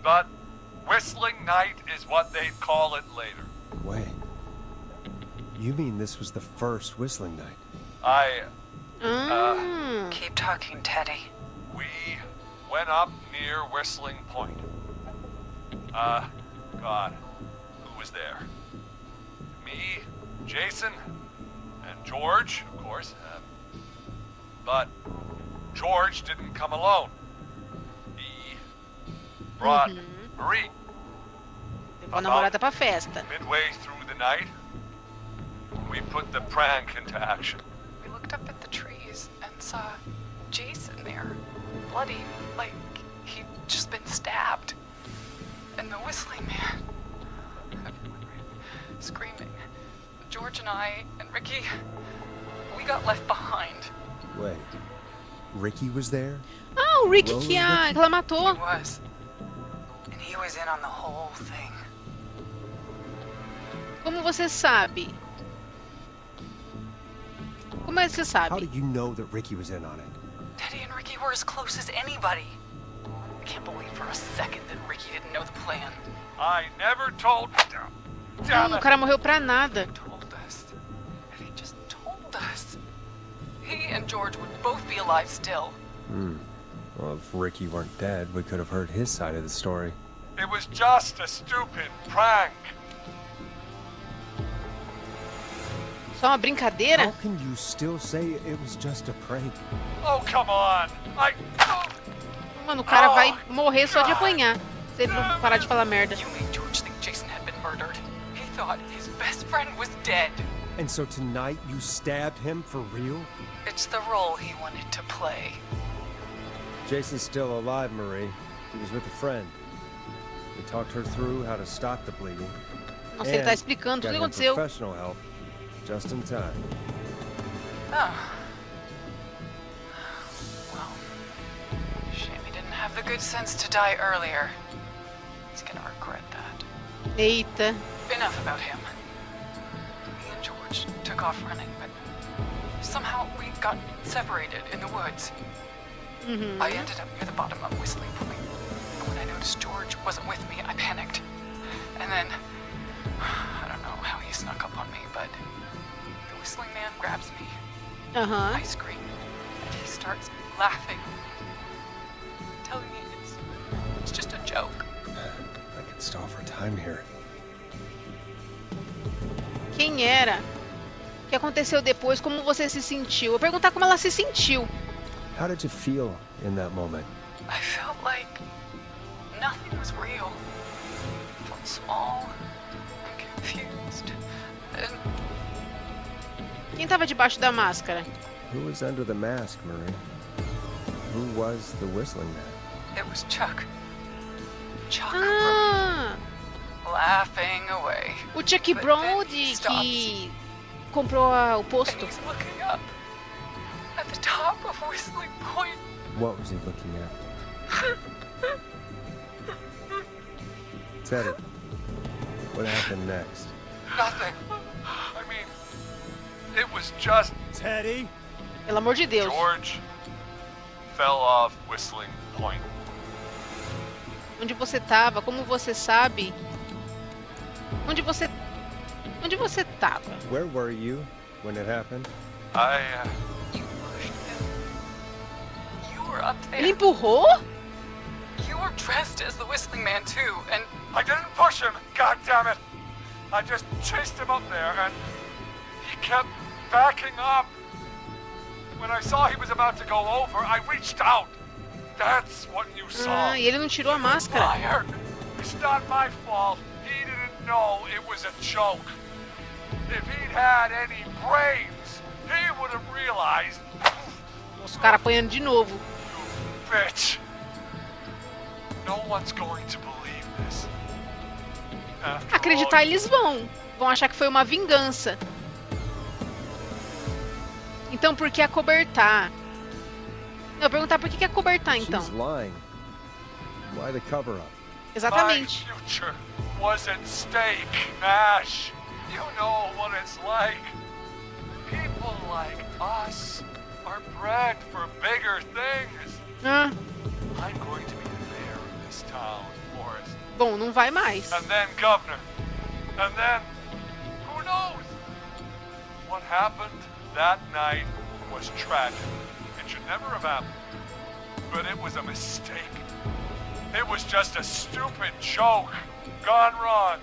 But Whistling Night is what they'd call it later. Wait. You mean this was the first Whistling Night? Keep talking, Teddy. We went up near Whistling Point. God, who was there? Me, Jason, and George, of course. But George didn't come alone. He brought Marie. Levou a namorada pra festa. Midway through the night, we put the prank into action. We looked up at the trees and saw Jason there, bloody, like he'd just been stabbed. And the Whistling Man, everyone ran, screaming. George and I and Ricky, we got left behind. Wait. Ricky was there? Ah, o Ricky que ela matou. He was. And he was in on the whole thing. Como você sabe? Como é que você How sabe? did you know that Ricky was in on it? Teddy and Ricky were as close as anybody. I can't believe for a second that Ricky didn't know the plan. I never told... Damn O it! cara morreu pra nada. Told us. If he just told us. He and George would both be alive still. Well, if Ricky weren't dead, we could have heard his side of the story. It was just a stupid prank. Só uma brincadeira? How can you still say it was just a prank? Oh, come on! Mano, o cara vai morrer só de apanhar. Se ele não parar de falar merda. You made George think Jason had been murdered. He thought his best friend was dead. And so tonight you stabbed him for real? It's the role he wanted to play. Jason's still alive, Marie. He was with a friend. We talked her through how to stop the bleeding. Nossa, ele tá explicando tudo o que got him aconteceu. professional help, just in time. Oh. Well, shame he didn't have the good sense to die earlier. He's gonna regret that. Eita. Enough about him. Me and George took off running, but somehow we got separated in the woods. I ended up near the bottom of Whistling Point. And when I noticed George wasn't with me, I panicked. And then, I don't know how he snuck up on me, but the Whistling Man grabs me. I scream, and he starts laughing, telling me it's just a joke. I can stall for time here. Quem era? O que aconteceu depois? Como você se sentiu? Eu vou perguntar como ela se sentiu. How did you feel in that moment? I felt like nothing was real. I felt small and confused. And Quem tava debaixo da máscara? Who was under the mask, Marie? Who was the Whistling Man? it was Chuck. Chuck Ah, laughing away. o Chuck But then Brody he stops. que comprou o And posto. he's looking up at the top of Whistling Point. What was he looking at? Teddy, what happened next? Nothing. I mean, it was just Teddy? Pelo amor de Deus. George fell off Whistling Point. Onde você tava? Como você sabe? Onde você tava? Where were you when it happened? I You pushed him. You were up there. Ele empurrou? You were dressed as the Whistling Man too, and I didn't push him, god damn it! I just chased him up there and he kept backing up. When I saw he was about to go over, I reached out. That's what you saw. E ele não tirou a máscara. Liar! It's not my fault. He didn't know it was a joke. If he'd had any brains, he would have realized. Nossa, o cara apanhando de novo. You bitch! No one's going to believe this. Acreditar eles vão. Vão achar que foi uma vingança. Então por que acobertar? Eu vou perguntar por que acobertar então. She's lying. Why the cover up? Exatamente. My future was at stake, Ash. You know what it's like. People like us are bred for bigger things. Ah, I'm going to be the mayor of this town, Forrest. bom, não vai mais. And then governor. And then, who knows? What happened that night was tragic. It should never have happened. But it was a mistake. It was just a stupid joke gone wrong.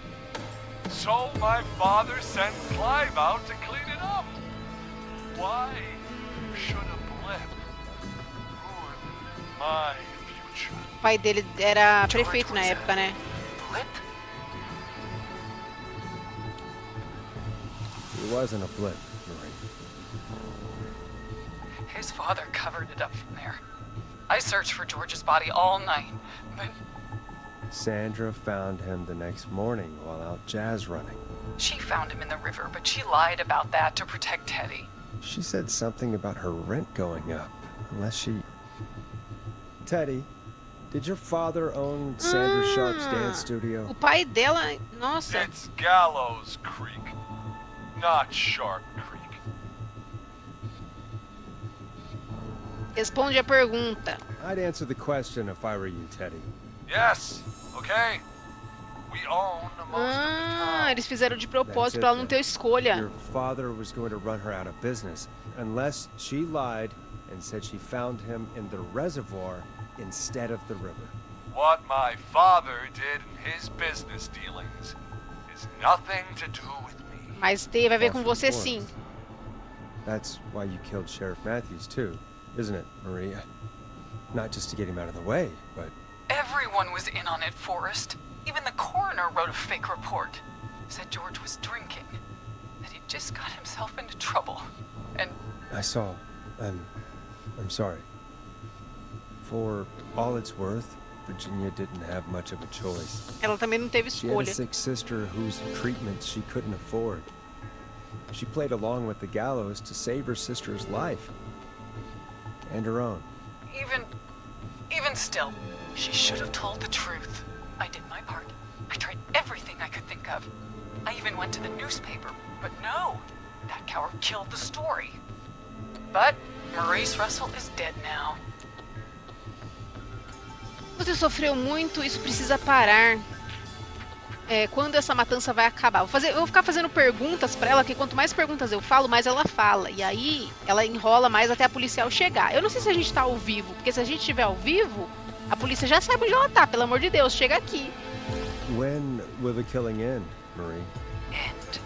So my father sent Clive out to clean it up. Why should a blip ruin my future? O pai dele era prefeito na época, né? Blip? It wasn't a blip, Marie. his father covered it up from there. I searched for George's body all night, but Sandra found him the next morning while out jazz running. she found him in the river, but she lied about that to protect Teddy. She said something about her rent going up, unless she... Teddy, did your father own Sandra Sharp's dance studio? O pai dela, nossa. It's Gallows Creek, not Sharp Creek. Responde a pergunta. I'd answer the question if I were you, Teddy. Yes, okay. We own most of the town. Eles fizeram de propósito That's it, pra ela não then. ter escolha. Your father was going to run her out of business, unless she lied and said she found him in the reservoir instead of the river. What my father did in his business dealings is nothing to do with me. Mas teve a ver com False você reports. sim. That's why you killed Sheriff Matthews, too, isn't it, Maria? Not just to get him out of the way, but... Everyone was in on it, Forrest. Even the coroner wrote a fake report. Said George was drinking. That he'd just got himself into trouble. And I saw, and I'm sorry. For all it's worth, Virginia didn't have much of a choice. Ela também não teve She had a escolha. sick sister whose treatments she couldn't afford. She played along with the gallows to save her sister's life. And her own. even still, she should have told the truth. I did my part. I tried everything I could think of. I even went to the newspaper, but no. That coward killed the story. But Maurice Russell is dead now. Você sofreu muito, isso precisa parar. Quando essa matança vai acabar? Eu vou ficar fazendo perguntas pra ela, que quanto mais perguntas eu falo, mais ela fala. E aí, ela enrola mais até a policial chegar. Eu não sei se a gente tá ao vivo, porque se a gente estiver ao vivo, a polícia já sabe onde ela tá, pelo amor de Deus, chega aqui. When will the killing end, Marie? End?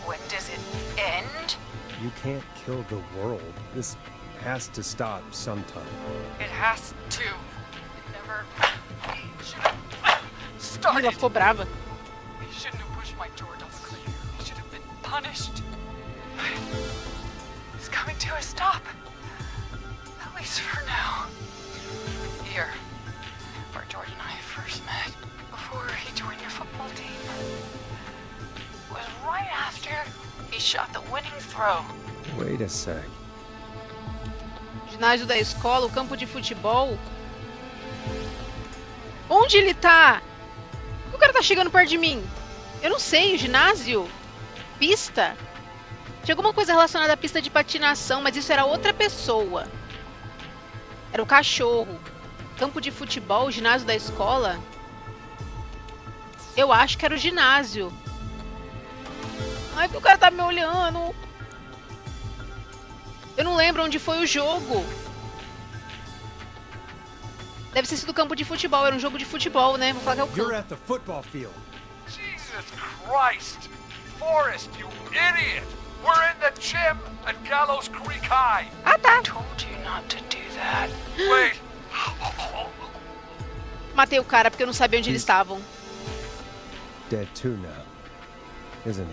When does it end? You can't kill the world. This has to stop sometime. It has to. It never should have Ela started. ficou brava. He shouldn't have pushed my George off the cliff. He should have been punished. It's coming to a stop. At least for now. Here, where George and I first met, before he joined your football team, was right after he shot the winning throw. Wait a sec. Ginásio da escola, o campo de futebol. Onde ele tá? O cara tá chegando perto de mim. Eu não sei, ginásio? Pista? Tinha alguma coisa relacionada à pista de patinação, mas isso era outra pessoa. Era o cachorro. Campo de futebol, ginásio da escola. Eu acho que era o ginásio. Ai, porque o cara tá me olhando. Eu não lembro onde foi o jogo. Deve ter sido campo de futebol, era um jogo de futebol, né? Vou falar que é o You're campo. at the football field. Jesus Christ! Forrest, you idiot! We're in the gym at Gallows Creek High! Ah, tá. Told you not to do that. Wait! Matei o cara porque eu não sabia onde eles estavam. Dead too now, isn't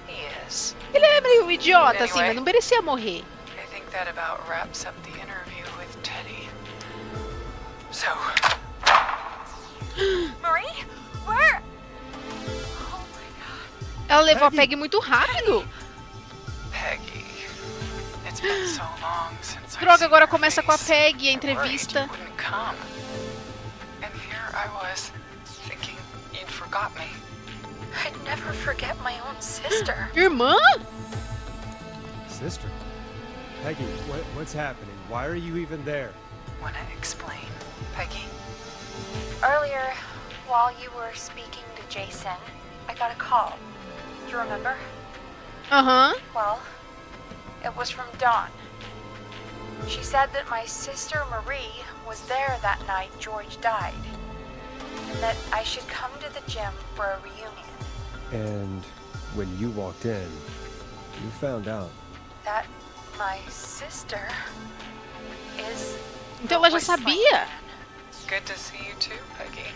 he? He is. Ele é meio idiota, assim, Anyway. mas não merecia morrer. I think that about wraps up the interview with Teddy. So, Marie? Where? Oh my god. Ela levou Peggy. a Peg muito rápido. Peggy, it's been so long since I've Droga, seen agora your começa com a face. Peg, a I worried entrevista. you wouldn't come. And here I was, thinking you'd forgot me. I'd never forget my own sister. Irmã? Sister? Peggy, what's happening? Why are you even there? Wanna explain, Peggy? Earlier, while you were speaking to Jason, I got a call. Do you remember? Aham. Well, it was from Dawn. She said that my sister Marie was there that night George died, and that I should come to the gym for a reunion. And when you walked in, you found out. That my sister is. Então ela já the Whistling sabia. Man. Good to see you too, Peggy.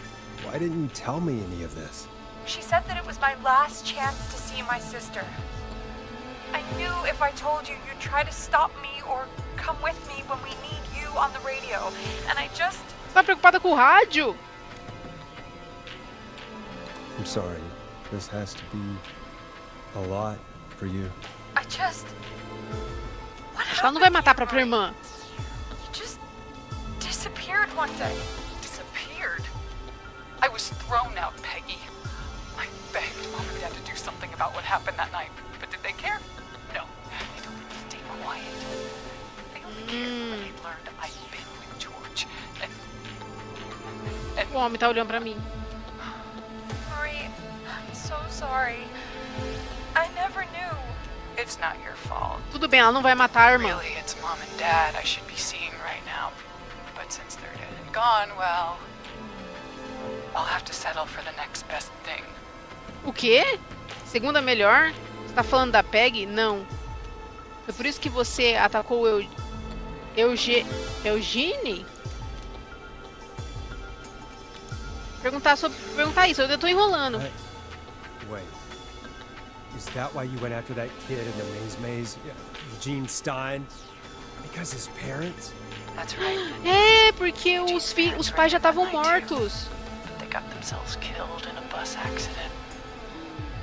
Why didn't you tell me any of this? She said that it was my last chance to see my sister. I knew if I told you, you'd try to stop me or come with me when we need you on the radio. And I just. Você tá preocupada com o rádio? I'm sorry. This has to be a lot for you. I just. What Acho que ela não vai happened matar a to you, própria Marie? irmã. You just disappeared one day. Disappeared. I was thrown out, Peggy. I begged Mom and Dad to do something about what happened that night, but did they care? No, they told me to stay quiet. They only cared when they learned I'd been with George. And O homem tá olhando pra mim. Marie, I'm so sorry. I never knew. it's not your fault. Tudo bem, ela não vai matar a irmã. Really, it's Mom and Dad I should be seeing right now. But since they're dead and gone, well, I'll have to settle for the next best thing. O quê? Segunda melhor? Você tá falando da Peg? Não. Foi por isso que você atacou o Eugene? Perguntar isso, eu ainda tô enrolando. Wait. Is that why you went after that kid in the maze? Yeah, Eugene Stein? Because his parents? That's right. É, porque os pais já estavam mortos. They got themselves killed in a bus accident.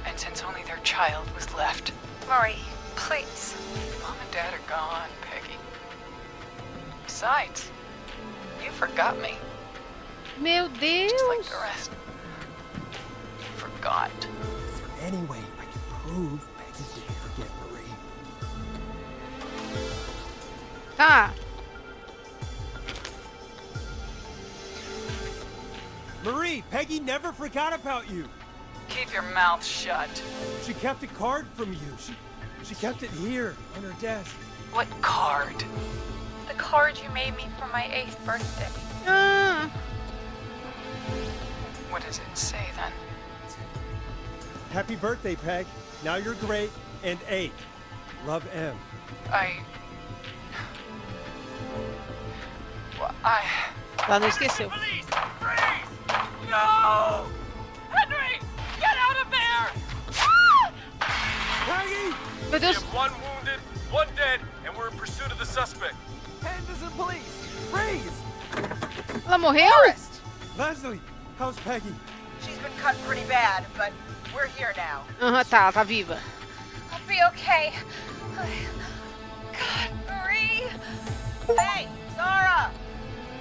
And since only their child was left, Marie, please. Mom and Dad are gone, Peggy. Besides, you forgot me, Meu Deus. just like the rest. You forgot. Is there any way I can prove Peggy didn't forget Marie? Tá. Marie, Peggy never forgot about you. Keep your mouth shut. She kept a card from you. She kept it here on her desk. What card? The card you made me for my 8th birthday. Ah, What does it say then? Happy birthday, Peg. Now you're great and 8. Love, M. Well, ela não esqueceu. Police! Freeze! No! Henry! Get out of there! Peggy! Meu We Deus, have one wounded, one dead, and we're in pursuit of the suspect. Henderson police! Freeze! ela morreu? Leslie, how's Peggy? She's been cut pretty bad, but we're here now. Aham, tá, ela tá viva. I'll be okay. God, Marie. Hey, Zara!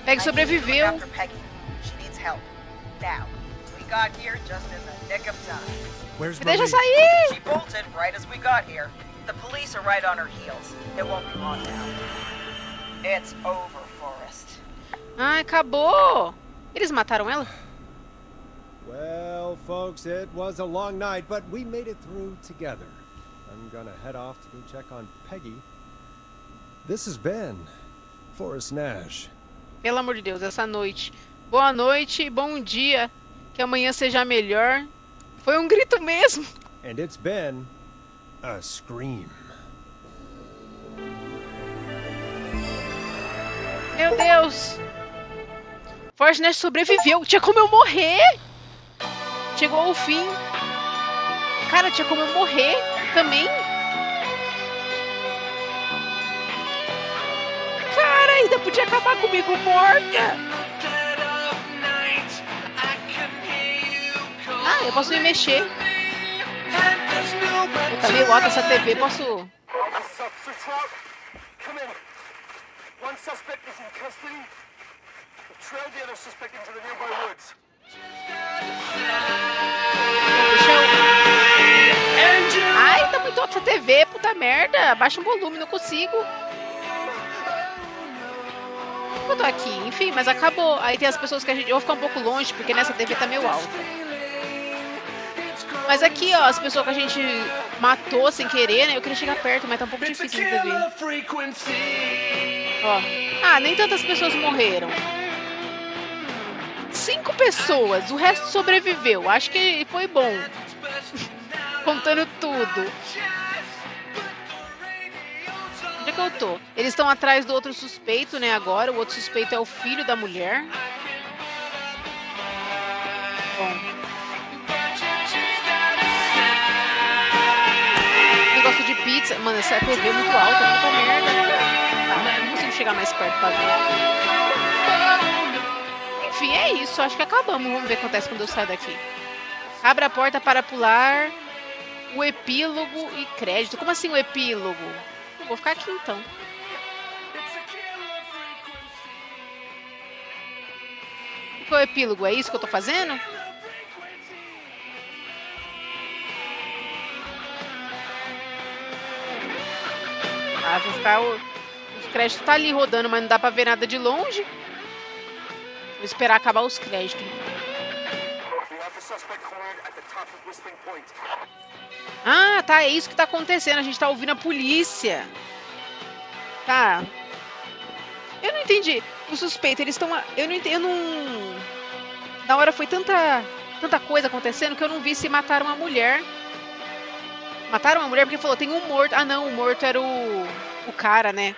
Peg I need you to look sobreviveu. after Peggy. She needs help. Now, we got here just in the nick of time. Where's Me deixa Marie? sair. She bolted right as we got here. The police are right on her heels. It won't be long now. It's over, Forrest. Ai, acabou. Eles mataram ela? Well, folks, it was a long night, but we made it through together. I'm gonna head off to go check on Peggy. This has been Forrest Nash. Pelo amor de Deus, essa noite. Boa noite, bom dia. Que amanhã seja melhor. Foi um grito mesmo. And it's been a scream. Meu Deus. Fortnite sobreviveu. Tinha como eu morrer. Chegou ao fim. Cara, tinha como eu morrer também. Cara, ainda podia acabar comigo morta. Ah, eu posso me mexer. Tá meio alta essa TV, posso... One suspect is in custody. We've trailed the other suspect into the nearby woods. Ai, tá muito alta essa TV, puta merda. Baixa o volume, não consigo. Eu tô aqui, enfim, mas acabou. Aí tem as pessoas que a gente... Eu vou ficar um pouco longe, porque nessa TV tá meio alta. Mas aqui, ó, as pessoas que a gente matou sem querer, né? Eu queria chegar perto, mas tá um pouco difícil de ver. Ó. Ah, nem tantas pessoas morreram. 5 pessoas, o resto sobreviveu. Acho que foi bom. Contando tudo. Onde é que eu tô? Eles estão atrás do outro suspeito, né, agora. O outro suspeito é o filho da mulher. Bom. Negócio de pizza. Mano, essa TV é muito alta, puta merda. Tá, não consigo chegar mais perto pra ver. Enfim, é isso. Acho que acabamos. Vamos ver o que acontece quando eu sair daqui. Abra a porta para pular. O epílogo e crédito. Como assim o epílogo? Eu vou ficar aqui então. O que é o epílogo? É isso que eu tô fazendo? Ah, vou ficar... Os créditos tá ali rodando, mas não dá pra ver nada de longe. Vou esperar acabar os créditos. Ah, tá, é isso que tá acontecendo. A gente tá ouvindo a polícia. Tá. Eu não entendi. O suspeito, eles estão... Eu não entendi, Na hora foi tanta coisa acontecendo que eu não vi se mataram a mulher. Mataram a mulher porque falou, tem um morto. Ah, não, o morto era o cara, né?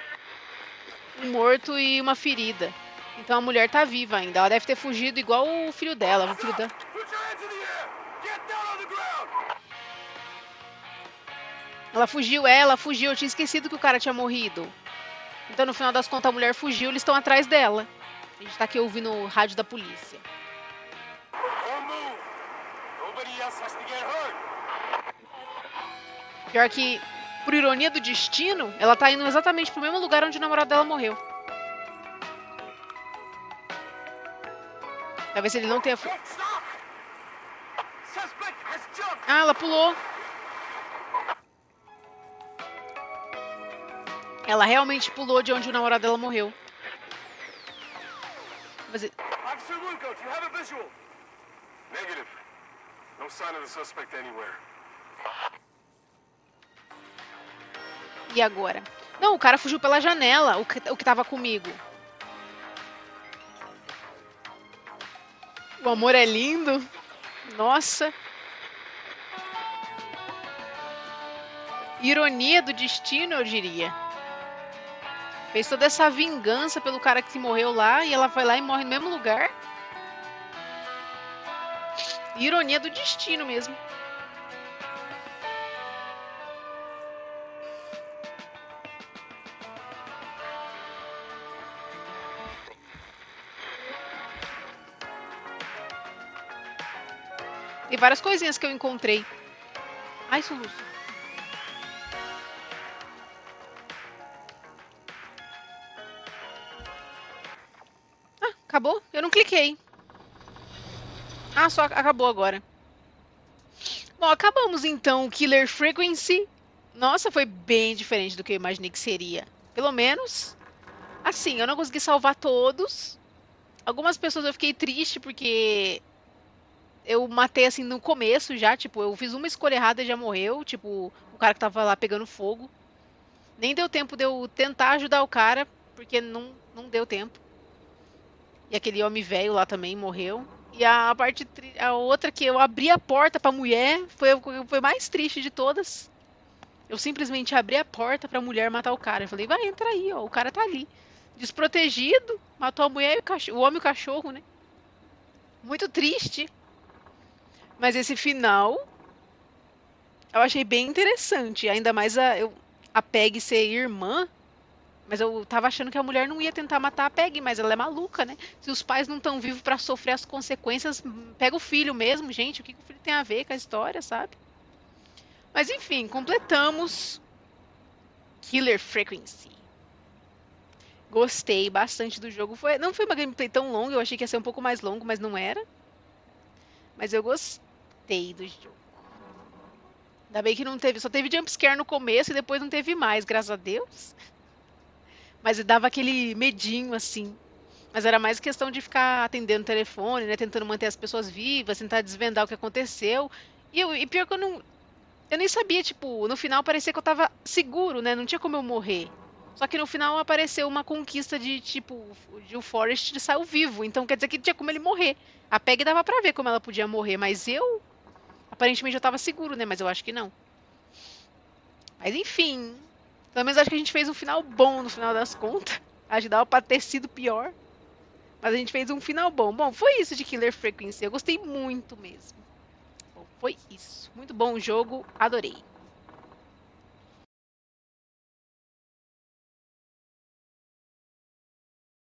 Um morto e uma ferida. Então a mulher tá viva ainda. Ela deve ter fugido igual o filho dela. O filho dela. Ela fugiu. Eu tinha esquecido que o cara tinha morrido. Então, no final das contas, a mulher fugiu. Eles estão atrás dela. A gente tá aqui ouvindo o rádio da polícia. Pior que, por ironia do destino, ela tá indo exatamente pro mesmo lugar onde o namorado dela morreu. Talvez ele não tenha... Ah, ela pulou. Ela realmente pulou de onde o namorado dela morreu. Mas... Negative. No sign of the suspect anywhere. E agora? Não, o cara fugiu pela janela, o que tava comigo. O amor é lindo. Nossa. Ironia do destino, eu diria. Fez toda essa vingança pelo cara que morreu lá e ela vai lá e morre no mesmo lugar. Ironia do destino mesmo. Tem várias coisinhas que eu encontrei. Ai, soluço. Ah, acabou? Eu não cliquei. Ah, só acabou agora. Bom, acabamos então o Killer Frequency. Nossa, foi bem diferente do que eu imaginei que seria. Pelo menos, assim, eu não consegui salvar todos. Algumas pessoas eu fiquei triste porque eu matei assim no começo já, tipo, eu fiz uma escolha errada e já morreu, tipo, o cara que tava lá pegando fogo. Nem deu tempo de eu tentar ajudar o cara, porque não deu tempo. E aquele homem velho lá também morreu. E a outra que eu abri a porta pra mulher foi mais triste de todas. Eu simplesmente abri a porta pra mulher matar o cara. Eu falei, vai, entra aí, ó. O cara tá ali. Desprotegido, matou a mulher e o homem e o cachorro, né? Muito triste. Mas esse final eu achei bem interessante. Ainda mais a Peg ser irmã. Mas eu tava achando que a mulher não ia tentar matar a Peg, mas ela é maluca, né? Se os pais não estão vivos pra sofrer as consequências, pega o filho mesmo, gente. O que o filho tem a ver com a história, sabe? Mas enfim, completamos Killer Frequency. Gostei bastante do jogo. Não foi uma gameplay tão longa, eu achei que ia ser um pouco mais longo, mas não era. Mas eu gostei do jogo. Ainda bem que não teve, só teve jumpscare no começo e depois não teve mais, graças a Deus. Mas dava aquele medinho assim. Mas era mais questão de ficar atendendo o telefone, né? Tentando manter as pessoas vivas, tentar desvendar o que aconteceu. E pior que eu nem sabia, tipo, no final parecia que eu tava seguro, né? Não tinha como eu morrer. Só que no final apareceu uma conquista de, tipo, o Forrest saiu vivo. Então quer dizer que tinha como ele morrer. A Peg dava pra ver como ela podia morrer, mas aparentemente eu tava seguro, né? Mas eu acho que não. Mas enfim. Pelo menos acho que a gente fez um final bom no final das contas. Acho que dava pra ter sido pior. Mas a gente fez um final bom. Bom, foi isso de Killer Frequency. Eu gostei muito mesmo. Bom, foi isso. Muito bom o jogo. Adorei.